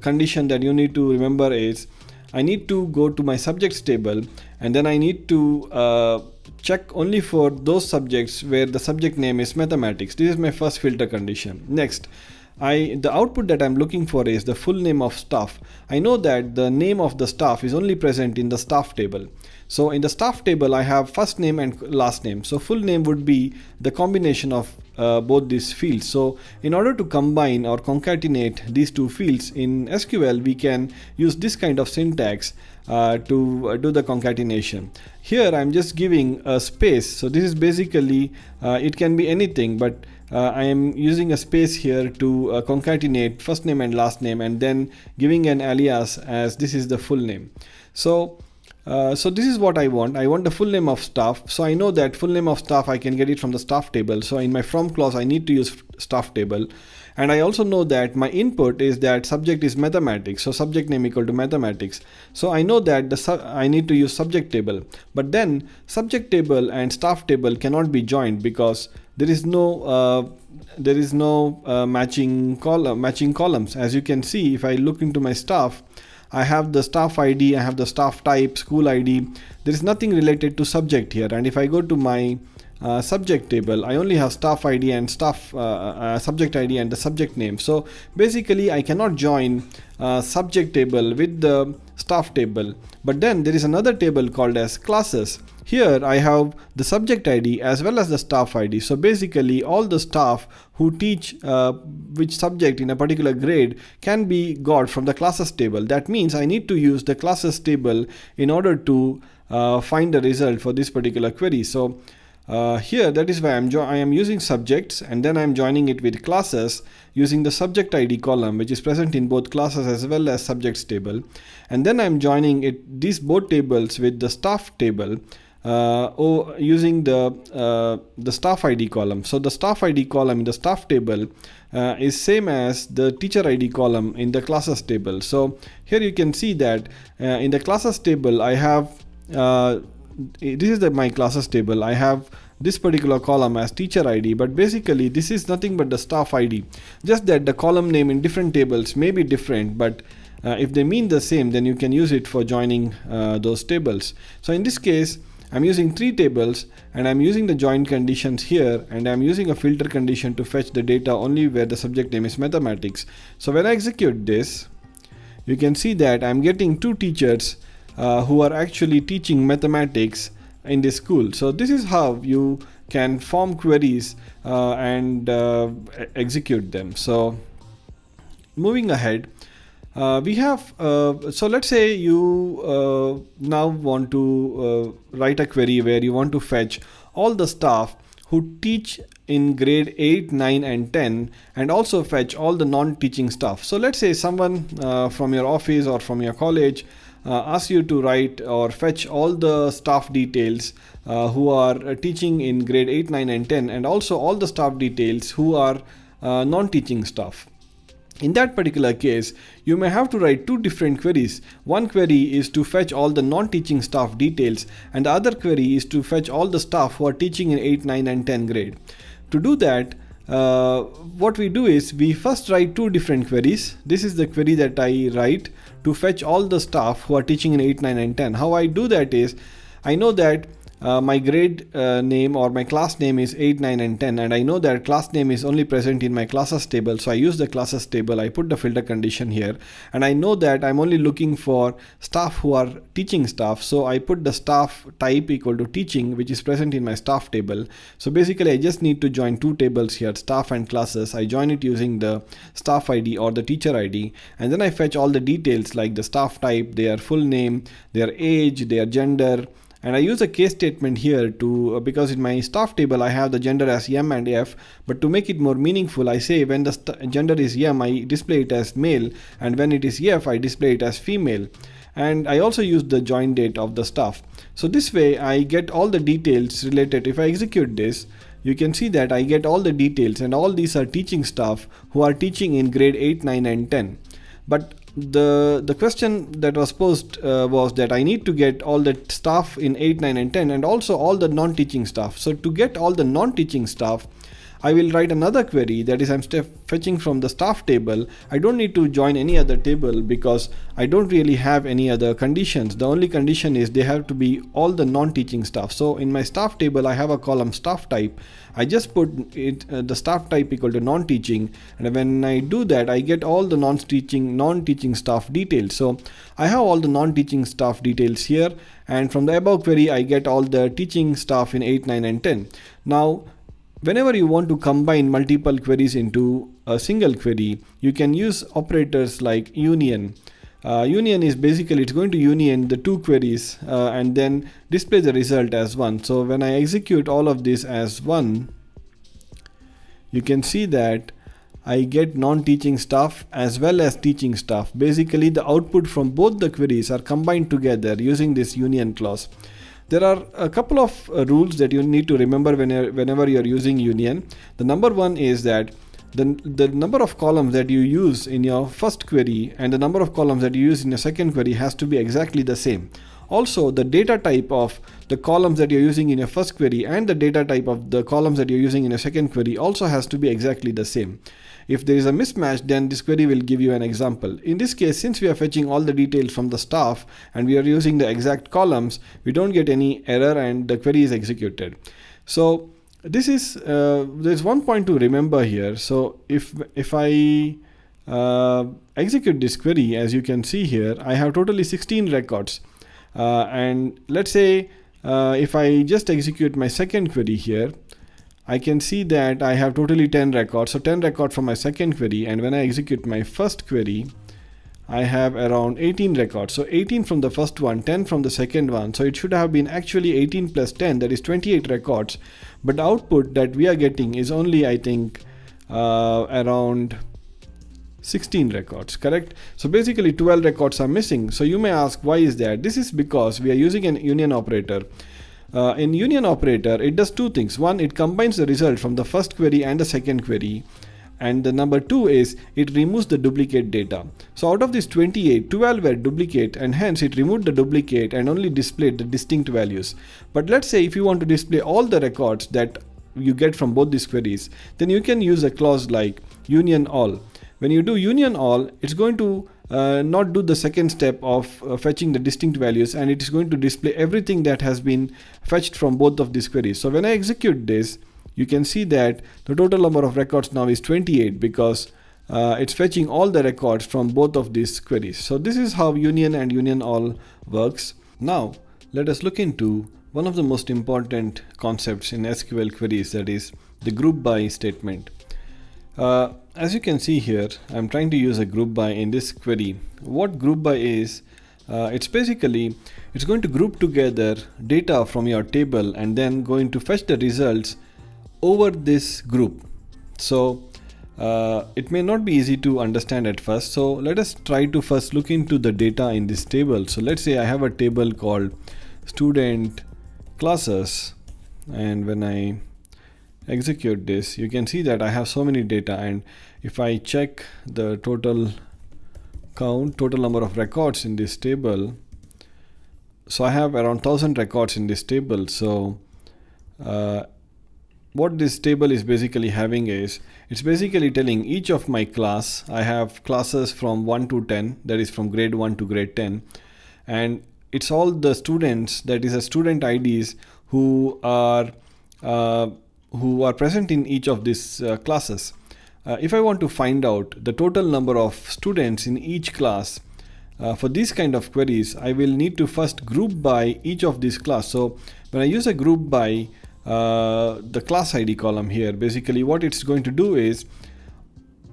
condition that you need to remember is I need to go to my subjects table, and then I need to check only for those subjects where the subject name is mathematics. This is my first filter condition. Next, the output that I'm looking for is the full name of staff. I know that the name of the staff is only present in the staff table. So in the staff table, I have first name and last name. So full name would be the combination of both these fields. So in order to combine or concatenate these two fields in SQL, we can use this kind of syntax to do the concatenation. Here I'm just giving a space. So this is basically, it can be anything, but I am using a space here to concatenate first name and last name, and then giving an alias as this is the full name. So this is what I want. I want the full name of staff. So I know that full name of staff, I can get it from the staff table. So in my from clause, I need to use staff table. And I also know that my input is that subject is mathematics. So subject name equal to mathematics. So I know that I need to use subject table. But then subject table and staff table cannot be joined because there is no matching columns. As you can see, if I look into my staff, I have the staff ID, I have the staff type, school ID. There is nothing related to subject here. And if I go to my subject table, I only have staff ID and staff subject ID and the subject name. So basically I cannot join subject table with the staff table. But then there is another table called as classes. Here I have the subject ID as well as the staff ID. So basically all the staff who teach which subject in a particular grade can be got from the classes table. That means I need to use the classes table in order to find the result for this particular query. So here that is why I am using subjects, and then I am joining it with classes using the subject ID column, which is present in both classes as well as subjects table, and then I am joining these both tables with the staff table using the staff ID column. So the staff ID column in the staff table is same as the teacher ID column in the classes table. So here you can see that in the classes table I have this is my classes table. I have this particular column as teacher ID, but basically this is nothing but the staff ID. Just that the column name in different tables may be different, but if they mean the same, then you can use it for joining those tables. So in this case, I'm using 3 tables, and I'm using the join conditions here, and I'm using a filter condition to fetch the data only where the subject name is mathematics. So when I execute this, you can see that I'm getting 2 teachers who are actually teaching mathematics in this school. So this is how you can form queries and execute them. So moving ahead, we have so let's say you now want to write a query where you want to fetch all the staff who teach in grade 8, 9 and 10, and also fetch all the non-teaching staff. So let's say someone from your office or from your college asks you to write or fetch all the staff details who are teaching in grade 8, 9 and 10, and also all the staff details who are non-teaching staff. In that particular case, you may have to write 2 different queries. One query is to fetch all the non-teaching staff details, and the other query is to fetch all the staff who are teaching in 8, 9 and 10 grade. To do that, what we do is we first write 2 different queries. This is the query that I write to fetch all the staff who are teaching in 8, 9 and 10. How I do that is, I know that my grade name or my class name is 8, 9 and 10, and I know that class name is only present in my classes table. So I use the classes table, I put the filter condition here, and I know that I'm only looking for staff who are teaching staff. So I put the staff type equal to teaching, which is present in my staff table. So basically I just need to join 2 tables here, staff and classes. I join it using the staff ID or the teacher ID, and then I fetch all the details like the staff type, their full name, their age, their gender. And I use a case statement here to because in my staff table I have the gender as M and F, but to make it more meaningful, I say when the gender is M, I display it as male, and when it is F, I display it as female. And I also use the join date of the staff. So this way I get all the details related. If I execute this, you can see that I get all the details, and all these are teaching staff who are teaching in grade 8, 9 and 10. But the question that was posed was that I need to get all the staff in 8, 9 and 10 and also all the non-teaching staff. So to get all the non-teaching staff, I will write another query, that is I'm fetching from the staff table. I don't need to join any other table because I don't really have any other conditions. The only condition is they have to be all the non-teaching staff. So in my staff table I have a column staff type. I just put it the staff type equal to non-teaching, and when I do that I get all the non-teaching staff details. So I have all the non-teaching staff details here, and from the above query I get all the teaching staff in 8, 9 and 10. Now whenever you want to combine multiple queries into a single query, you can use operators like union. Union is basically, it's going to union the two queries and then display the result as one. So when I execute all of this as one, you can see that I get non-teaching staff as well as teaching staff. Basically the output from both the queries are combined together using this union clause. There are a couple of rules that you need to remember whenever you're using union. The number one is that the number of columns that you use in your first query and the number of columns that you use in your second query has to be exactly the same. Also, the data type of the columns that you're using in your first query and the data type of the columns that you're using in your second query also has to be exactly the same. If there is a mismatch, then this query will give you an example. In this case, since we are fetching all the details from the staff and we are using the exact columns, we don't get any error and the query is executed. So this is there's one point to remember here. So if I execute this query, as you can see here, I have totally 16 records. And let's say if I just execute my second query here, I can see that I have totally 10 records. So 10 records from my second query, and when I execute my first query, I have around 18 records. So 18 from the first one, 10 from the second one. So it should have been actually 18 plus 10, that is 28 records. But the output that we are getting is only, I think, around 16 records, correct? So basically 12 records are missing. So you may ask, why is that? This is because we are using an union operator. In union operator, it does two things. One, it combines the result from the first query and the second query. And the number two is it removes the duplicate data. So out of this 28, 12 were duplicate, and hence it removed the duplicate and only displayed the distinct values. But let's say if you want to display all the records that you get from both these queries, then you can use a clause like union all. When you do union all, it's going to not do the second step of fetching the distinct values, and it is going to display everything that has been fetched from both of these queries. So when I execute this, you can see that the total number of records now is 28 because it's fetching all the records from both of these queries. So this is how union and union all works. Now let us look into one of the most important concepts in SQL queries, that is the group by statement. As you can see here, I'm trying to use a group by in this query. What group by is, it's going to group together data from your table and then going to fetch the results over this group. So it may not be easy to understand at first. So let us try to first look into the data in this table. So let's say I have a table called student classes, and when I execute this, you can see that I have so many data, and if I check the total count, total number of records in this table, so I have around 1000 records in this table. So what this table is basically having is, it's basically telling each of my class, I have classes from 1 to 10, that is from grade 1 to grade 10, and it's all the students, that is a student IDs who are present in each of these classes. If I want to find out the total number of students in each class, for these kind of queries, I will need to first group by each of these class. So when I use a group by the class ID column here, basically what it's going to do is,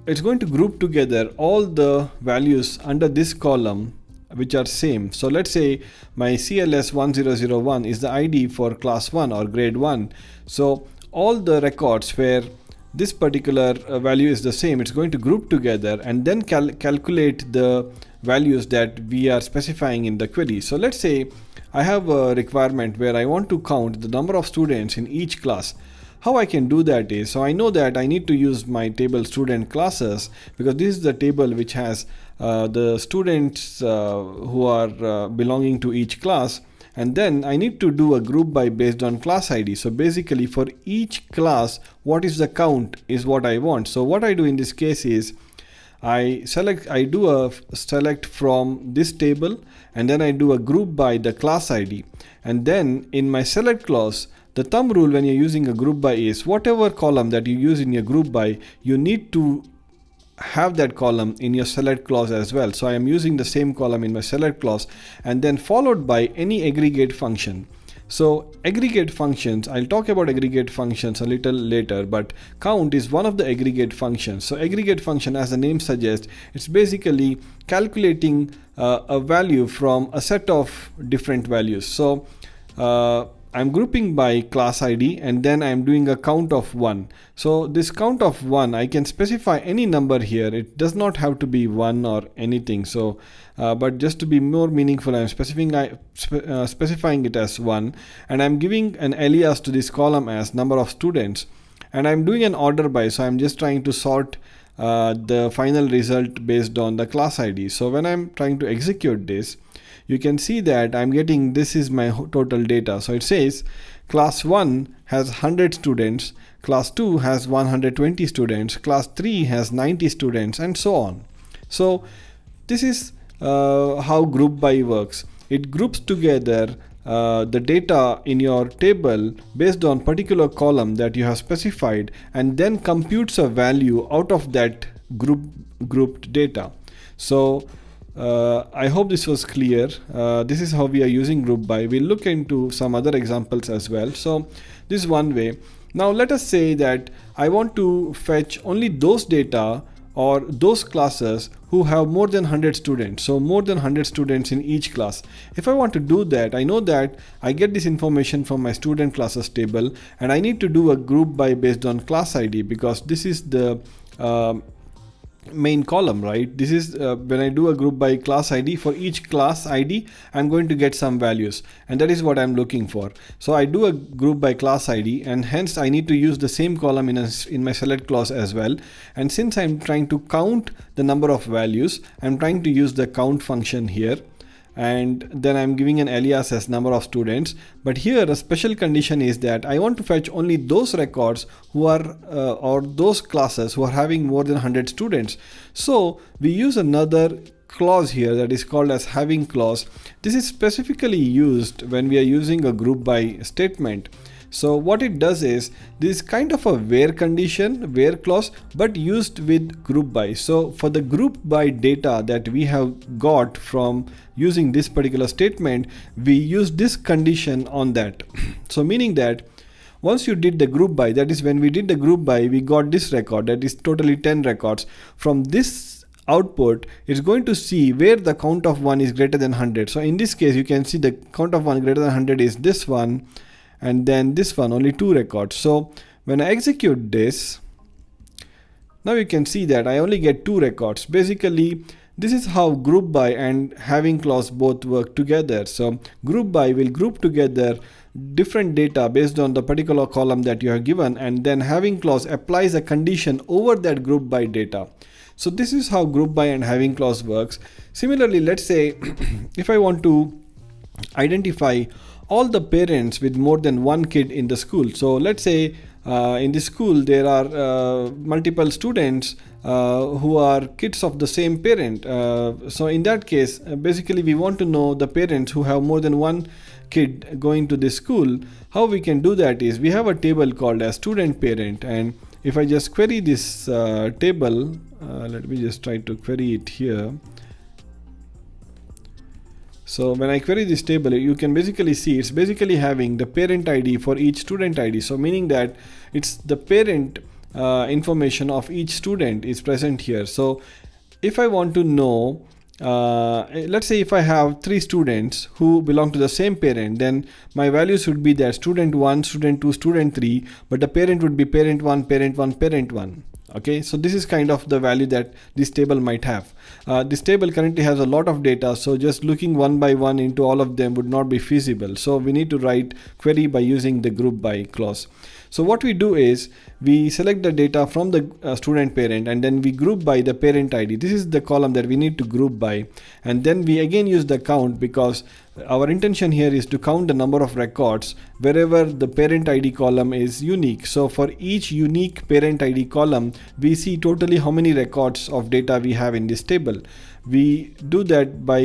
it's going to group together all the values under this column which are same. So let's say my CLS 1001 is the ID for class 1 or grade 1. So all the records where this particular value is the same, it's going to group together and then calculate the values that we are specifying in the query. So let's say I have a requirement where I want to count the number of students in each class. How I can do that is, so I know that I need to use my table student classes, because this is the table which has the students who are belonging to each class. And then I need to do a group by based on class ID. So basically for each class, what is the count is what I want. So what I do in this case is I do a select from this table, and then I do a group by the class ID. And then in my select clause, the thumb rule when you're using a group by is whatever column that you use in your group by, you need to have that column in your select clause as well. So I am using the same column in my select clause, and then followed by any aggregate function. So aggregate functions, I'll talk about aggregate functions a little later, but count is one of the aggregate functions. So aggregate function, as the name suggests, it's basically calculating a value from a set of different values. So I'm grouping by class ID, and then I'm doing a count of 1. So this count of 1, I can specify any number here. It does not have to be 1 or anything. So but just to be more meaningful, I'm specifying it as 1, and I'm giving an alias to this column as number of students, and I'm doing an order by. So I'm just trying to sort the final result based on the class ID. So when I'm trying to execute this, you can see that I'm getting, this is my total data. So it says class 1 has 100 students, class 2 has 120 students, class 3 has 90 students, and so on. So this is how group by works. It groups together the data in your table based on particular column that you have specified, and then computes a value out of that grouped data. So I hope this was clear. This is how we are using group by. We'll look into some other examples as well. So this is one way. Now let us say that I want to fetch only those data or those classes who have more than 100 students. So more than 100 students in each class. If I want to do that, I know that I get this information from my student classes table, and I need to do a group by based on class ID, because this is the main column, right? This is when I do a group by class ID, for each class ID I'm going to get some values, and that is what I'm looking for. So I do a group by class ID, and hence I need to use the same column in my select clause as well. And since I'm trying to count the number of values, I'm trying to use the count function here, and then I'm giving an alias as number of students. But here a special condition is that I want to fetch only those records who are or those classes who are having more than 100 students. So we use another clause here that is called as having clause. This is specifically used when we are using a group by statement. So what it does is, this is kind of a where condition, where clause, but used with group by. So for the group by data that we have got from using this particular statement, we use this condition on that. So meaning that once you did the group by, that is when we did the group by, we got this record, that is totally 10 records. From this output, it's going to see where the count of 1 is greater than 100. So in this case, you can see the count of 1 greater than 100 is this one, and then this one, only 2 records. So when I execute this, now you can see that I only get 2 records. Basically, this is how group by and having clause both work together. So group by will group together different data based on the particular column that you have given, and then having clause applies a condition over that group by data. So this is how group by and having clause works. Similarly, let's say if I want to identify all the parents with more than one kid in the school. So let's say in this school there are multiple students who are kids of the same parent. So in that case, basically we want to know the parents who have more than one kid going to this school. How we can do that is, we have a table called as student parent, and if I just query this table, let me just try to query it here. So when I query this table, you can basically see it's basically having the parent ID for each student ID. So meaning that it's the parent information of each student is present here. So if I want to know, let's say if I have 3 students who belong to the same parent, then my values would be that student 1, student 2, student 3, but the parent would be parent 1, parent 1, parent 1. Okay, so this is kind of the value that this table might have. This table currently has a lot of data, so just looking one by one into all of them would not be feasible. So we need to write query by using the group by clause. So what we do is we select the data from the student parent, and then we group by the parent ID. This is the column that we need to group by, and then we again use the count, because our intention here is to count the number of records wherever the parent ID column is unique. So for each unique parent ID column, we see totally how many records of data we have in this table. We do that by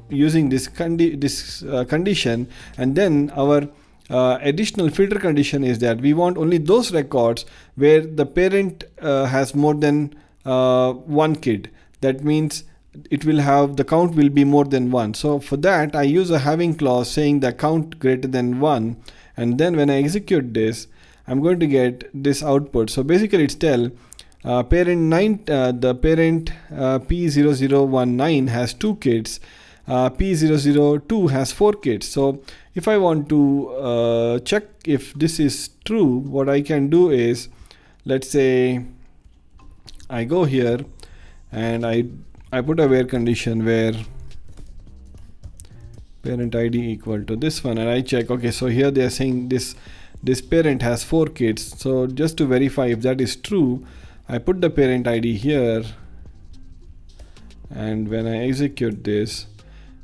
using this condition, and then our additional filter condition is that we want only those records where the parent has more than one kid. That means it will have, the count will be more than 1. So for that I use a having clause saying the count greater than 1, and then when I execute this, I'm going to get this output. So basically it's tell parent 9, the parent P0019 has 2 kids, P002 has 4 kids. So if I want to check if this is true, what I can do is, let's say I go here and I put a where condition where parent ID equal to this one, and I check, okay, so here they are saying this parent has 4 kids. So just to verify if that is true, I put the parent ID here, and when I execute this,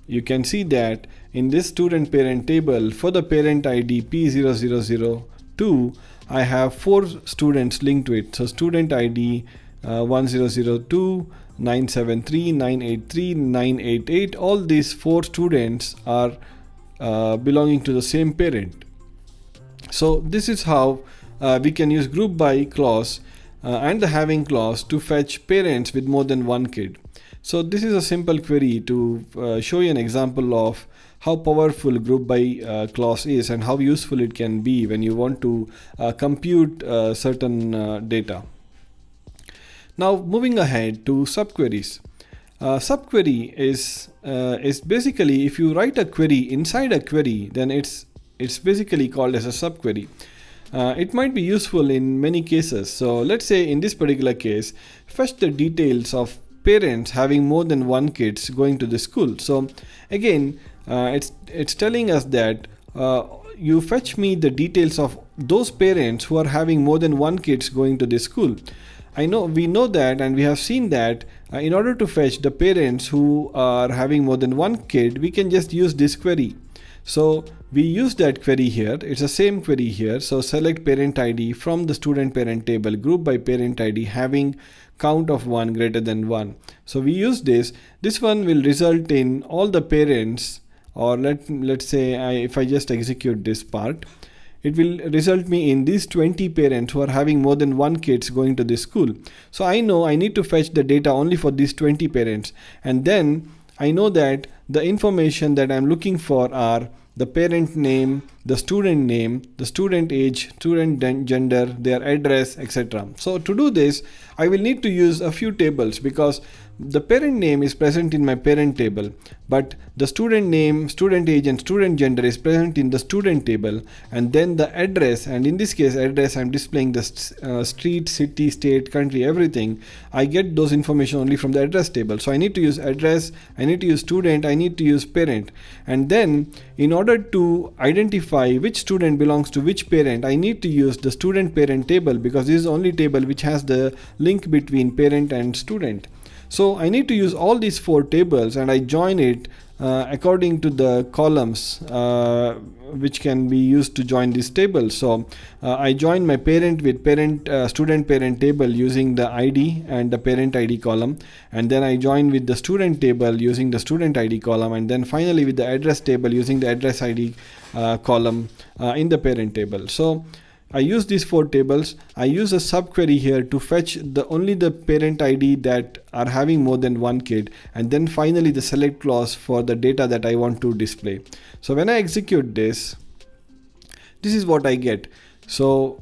you can see that in this student parent table, for the parent ID P0002, I have 4 students linked to it. So student ID 1002, 973, 983, 988, all these 4 students are belonging to the same parent. So this is how we can use group by clause and the having clause to fetch parents with more than 1 kid. So this is a simple query to show you an example of how powerful group by clause is and how useful it can be when you want to compute certain data. Now moving ahead to subqueries. Subquery is basically, if you write a query inside a query, then it's basically called as a subquery. It might be useful in many cases. So let's say in this particular case, fetch the details of parents having more than 1 kids going to the school. So again, it's telling us that you fetch me the details of those parents who are having more than 1 kids going to this school. We know that, and we have seen that in order to fetch the parents who are having more than 1 kid, we can just use this query. So we use that query here. It's the same query here. So select parent ID from the student parent table, group by parent ID having count of 1 greater than 1. So we use this. This one will result in all the parents, or let's say if I just execute this part, it will result me in these 20 parents who are having more than 1 kids going to this school. So I know I need to fetch the data only for these 20 parents, and then I know that the information that I'm looking for are the parent name, the student age, student gender, their address, etc. So to do this, I will need to use a few tables, because the parent name is present in my parent table, but the student name, student age and student gender is present in the student table, and then the address, and in this case address, I'm displaying the street, city, state, country, everything. I get those information only from the address table. So I need to use address, I need to use student, I need to use parent, and then in order to identify which student belongs to which parent, I need to use the student parent table, because this is the only table which has the link between parent and student. So I need to use all these 4 tables, and I join it according to the columns which can be used to join this table. So I join my parent with student parent table using the ID and the parent ID column, and then I join with the student table using the student ID column, and then finally with the address table using the address ID column in the parent table. So I use these 4 tables. I use a subquery here to fetch only the parent ID that are having more than 1 kid, and then finally the select clause for the data that I want to display. So when I execute this, this is what I get. So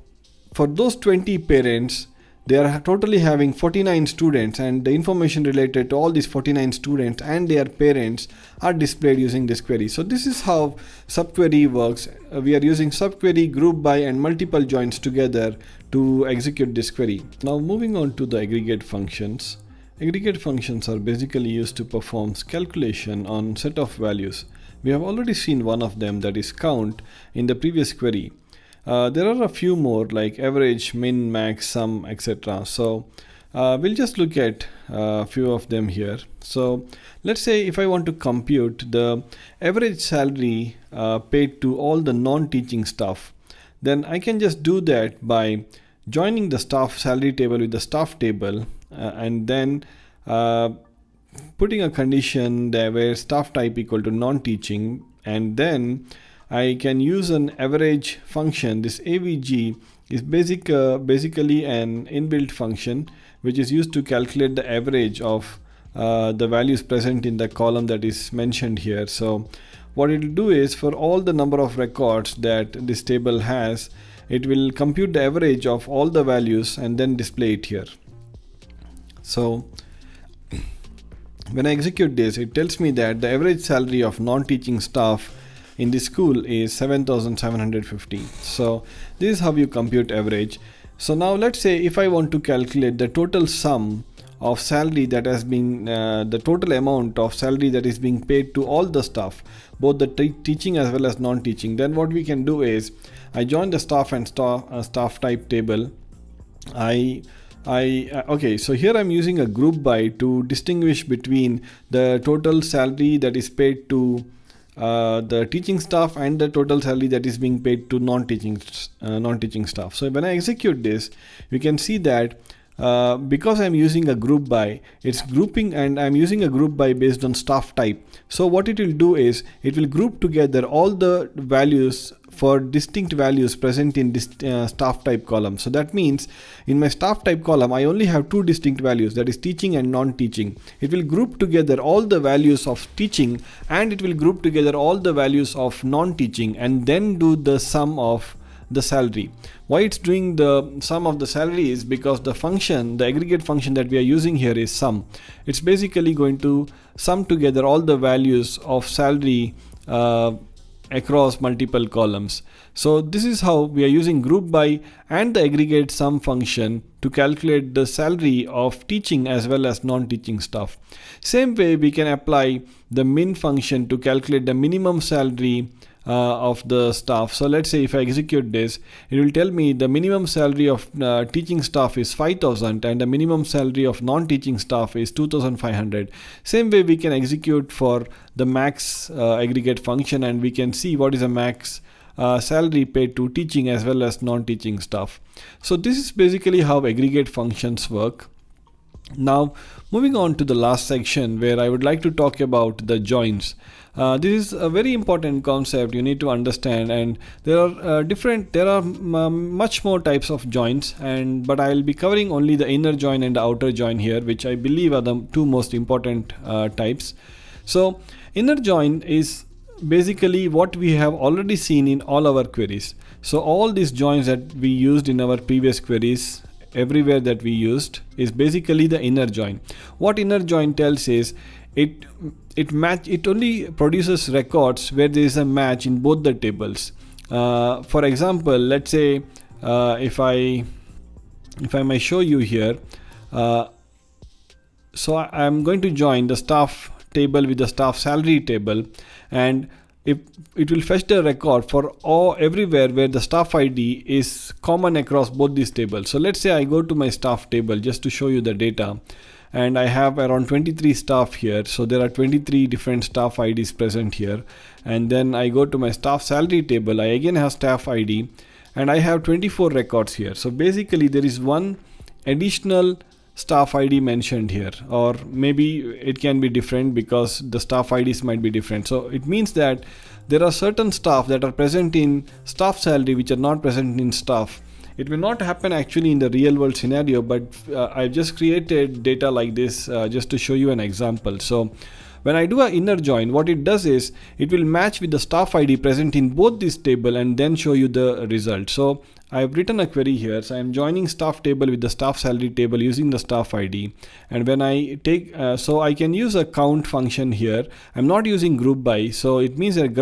for those 20 parents, they are totally having 49 students, and the information related to all these 49 students and their parents are displayed using this query. So this is how subquery works. We are using subquery, group by, and multiple joins together to execute this query. Now moving on to the aggregate functions. Aggregate functions are basically used to perform calculation on set of values. We have already seen one of them, that is count, in the previous query. There are a few more like average, min, max, sum, etc. So we'll just look at a few of them here. So let's say if I want to compute the average salary paid to all the non-teaching staff, then I can just do that by joining the staff salary table with the staff table and then putting a condition there where staff type equal to non-teaching, and then I can use an average function. This AVG is basically an inbuilt function which is used to calculate the average of the values present in the column that is mentioned here. So what it will do is, for all the number of records that this table has, it will compute the average of all the values and then display it here. So when I execute this, it tells me that the average salary of non-teaching staff in this school is 7,750. So this is how you compute average. So now let's say if I want to calculate the total sum of salary that has been the total amount of salary that is being paid to all the staff, both the teaching as well as non-teaching, then what we can do is I join the staff and staff type table. Okay, so here I'm using a group by to distinguish between the total salary that is paid to the teaching staff and the total salary that is being paid to non-teaching staff. So when I execute this, you can see that because I'm using a group by, it's grouping, and I'm using a group by based on staff type. So what it will do is it will group together all the values for distinct values present in this staff type column. So that means in my staff type column I only have two distinct values, that is teaching and non-teaching. It will group together all the values of teaching and it will group together all the values of non-teaching and then do the sum of the salary. Why it's doing the sum of the salary is because the function, the aggregate function that we are using here is sum. It's basically going to sum together all the values of salary across multiple columns. So this is how we are using group by and the aggregate sum function to calculate the salary of teaching as well as non-teaching staff. Same way we can apply the min function to calculate the minimum salary of the staff. So let's say if I execute this, it will tell me the minimum salary of teaching staff is 5,000 and the minimum salary of non-teaching staff is 2,500. Same way we can execute for the max aggregate function and we can see what is a max salary paid to teaching as well as non-teaching staff. So this is basically how aggregate functions work. Now moving on to the last section where I would like to talk about the joins. This is a very important concept you need to understand, and there are much more types of joins, but I'll be covering only the inner join and the outer join here, which I believe are the two most important types. So inner join is basically what we have already seen in all our queries. So all these joins that we used in our previous queries, everywhere that we used, is basically the inner join. What inner join tells is it only produces records where there is a match in both the tables. For example, let's say if I may show you here, so I'm going to join the staff table with the staff salary table, and if it will fetch the record for everywhere where the staff ID is common across both these tables. So let's say I go to my staff table just to show you the data, and I have around 23 staff here. So there are 23 different staff IDs present here. And then I go to my staff salary table. I again have staff ID and I have 24 records here. So basically there is one additional staff ID mentioned here, or maybe it can be different because the staff IDs might be different. So it means that there are certain staff that are present in staff salary which are not present in staff. It will not happen actually in the real world scenario, but I've just created data like this just to show you an example. So when I do an inner join, what it does is it will match with the staff ID present in both this table and then show you the result. So I've written a query here. So I'm joining staff table with the staff salary table using the staff ID. And when I take, so I can use a count function here. I'm not using group by. So it means that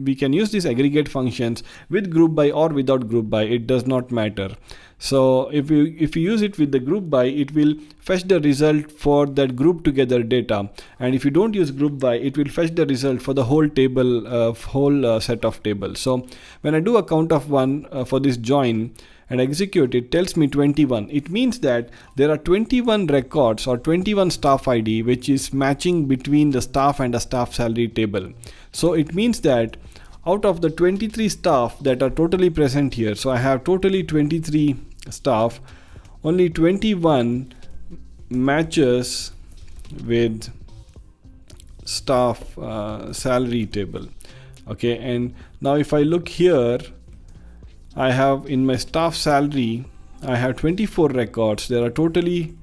we can use these aggregate functions with group by or without group by. It does not matter. So if you use it with the group by, it will fetch the result for that group together data, and if you don't use group by, it will fetch the result for the whole table, set of tables. So when I do a count of 1 for this join and execute it, tells me 21. It means that there are 21 records or 21 staff ID which is matching between the staff and the staff salary table. So it means that out of the 23 staff that are totally present here, so I have totally 23 staff, only 21 matches with staff salary table. Okay, and now if I look here, I have in my staff salary, I have 24 records. There are totally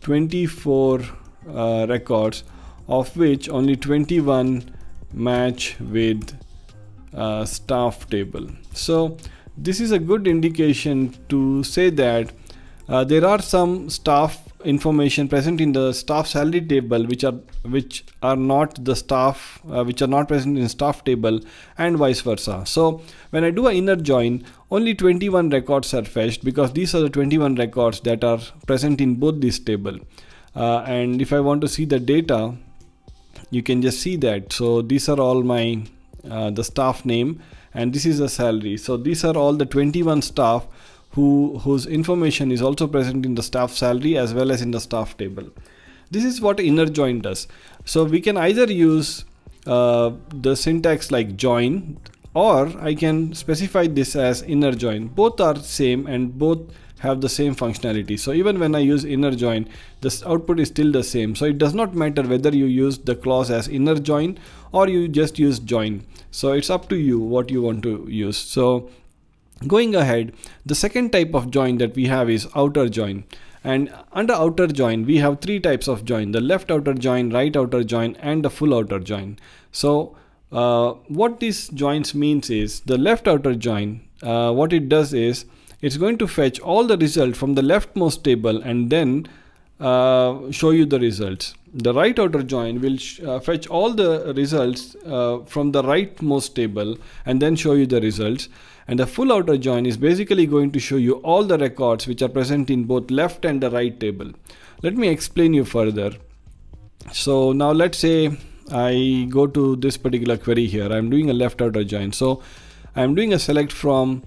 24 records, of which only 21 match with staff table. So this is a good indication to say that there are some staff information present in the staff salary table which are not the staff which are not present in staff table, and vice versa. So when I do an inner join, only 21 records are fetched because these are the 21 records that are present in both this table. And if I want to see the data, you can just see that. So these are all my the staff name, and this is the salary. So these are all the 21 staff whose information is also present in the staff salary as well as in the staff table. This is what inner join does. So we can either use the syntax like join, or I can specify this as inner join. Both are same and both have the same functionality. So even when I use inner join, this output is still the same. So it does not matter whether you use the clause as inner join or you just use join. So it's up to you what you want to use. So going ahead, the second type of join that we have is outer join. And under outer join, we have 3 types of join: the left outer join, right outer join, and the full outer join. So what these joins means is, the left outer join, what it does is, it's going to fetch all the result from the leftmost table and then show you the results. The right outer join will fetch all the results from the rightmost table and then show you the results. And the full outer join is basically going to show you all the records which are present in both left and the right table. Let me explain you further. So now let's say I go to this particular query here. I'm doing a left outer join. So I'm doing a select from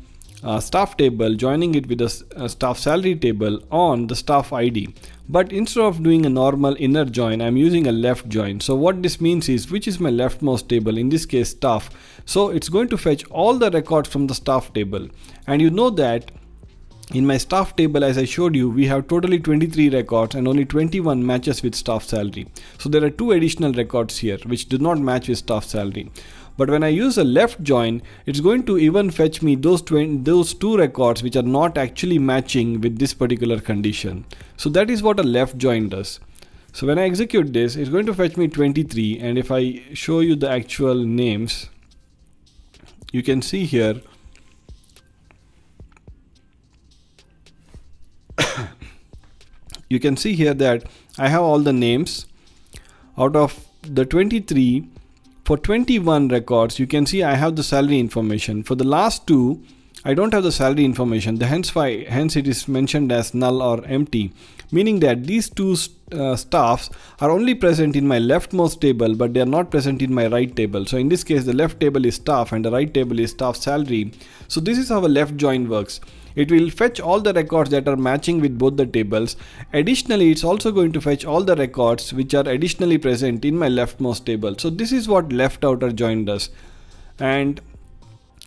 staff table, joining it with a staff salary table on the staff ID. But instead of doing a normal inner join, I'm using a left join. So what this means is, which is my leftmost table, in this case staff. So it's going to fetch all the records from the staff table. And you know that in my staff table, as I showed you, we have totally 23 records and only 21 matches with staff salary. So there are 2 additional records here which do not match with staff salary. But when I use a left join, it's going to even fetch me those 2 records which are not actually matching with this particular condition. So that is what a left join does. So when I execute this, it's going to fetch me 23. And if I show you the actual names, you can see here you can see here that I have all the names. Out of the 23, for 21 records, you can see I have the salary information. For the last 2, I don't have the salary information. Hence it is mentioned as null or empty, meaning that these 2 staffs are only present in my leftmost table, but they are not present in my right table. So in this case, the left table is staff and the right table is staff salary. So this is how a left join works. It will fetch all the records that are matching with both the tables. Additionally, it's also going to fetch all the records which are additionally present in my leftmost table. So this is what left outer join does. And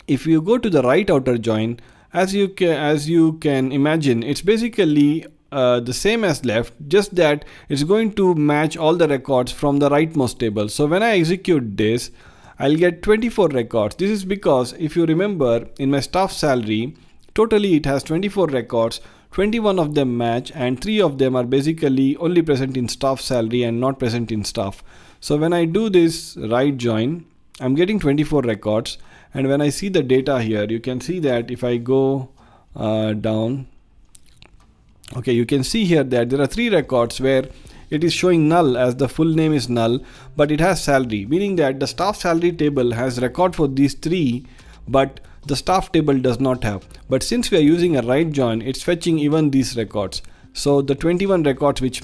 if you go to the right outer join, as you can imagine, it's basically the same as left, just that it's going to match all the records from the rightmost table. So when I execute this, I'll get 24 records. This is because, if you remember, in my staff salary, totally it has 24 records, 21 of them match and 3 of them are basically only present in staff salary and not present in staff. So when I do this right join, I'm getting 24 records, and when I see the data here, you can see that if I go down, okay, you can see here that there are 3 records where it is showing null as the full name is null, but it has salary, meaning that the staff salary table has record for these 3, but the staff table does not have. But since we are using a right join, it's fetching even these records. So the 21 records which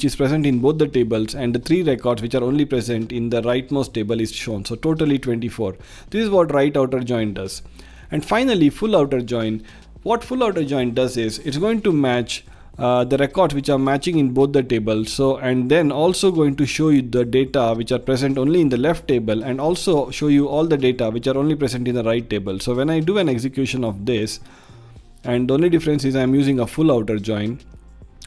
is present in both the tables, and the 3 records which are only present in the rightmost table is shown. So totally 24. This is what right outer join does. And finally, full outer join. What full outer join does is it's going to match the records which are matching in both the tables. So, and then also going to show you the data which are present only in the left table, and also show you all the data which are only present in the right table. So when I do an execution of this, and the only difference is I'm using a full outer join,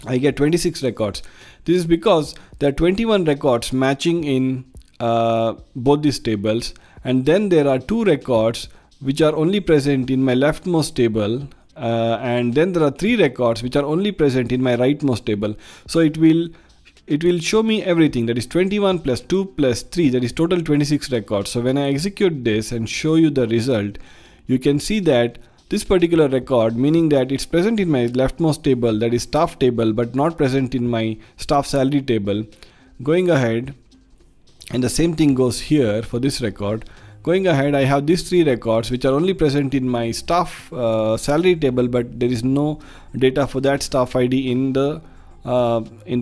I get 26 records. This is because there are 21 records matching in both these tables, and then there are 2 records which are only present in my leftmost table, and then there are 3 records which are only present in my rightmost table. So it will show me everything, that is 21 plus 2 plus 3, that is total 26 records. So when I execute this and show you the result, you can see that this particular record, meaning that it's present in my leftmost table, that is staff table, but not present in my staff salary table. Going ahead, and the same thing goes here for this record. Going ahead, I have these 3 records which are only present in my staff salary table, but there is no data for that staff ID in the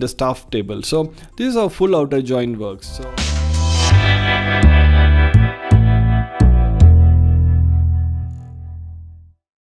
staff table. So this is how full outer join works. So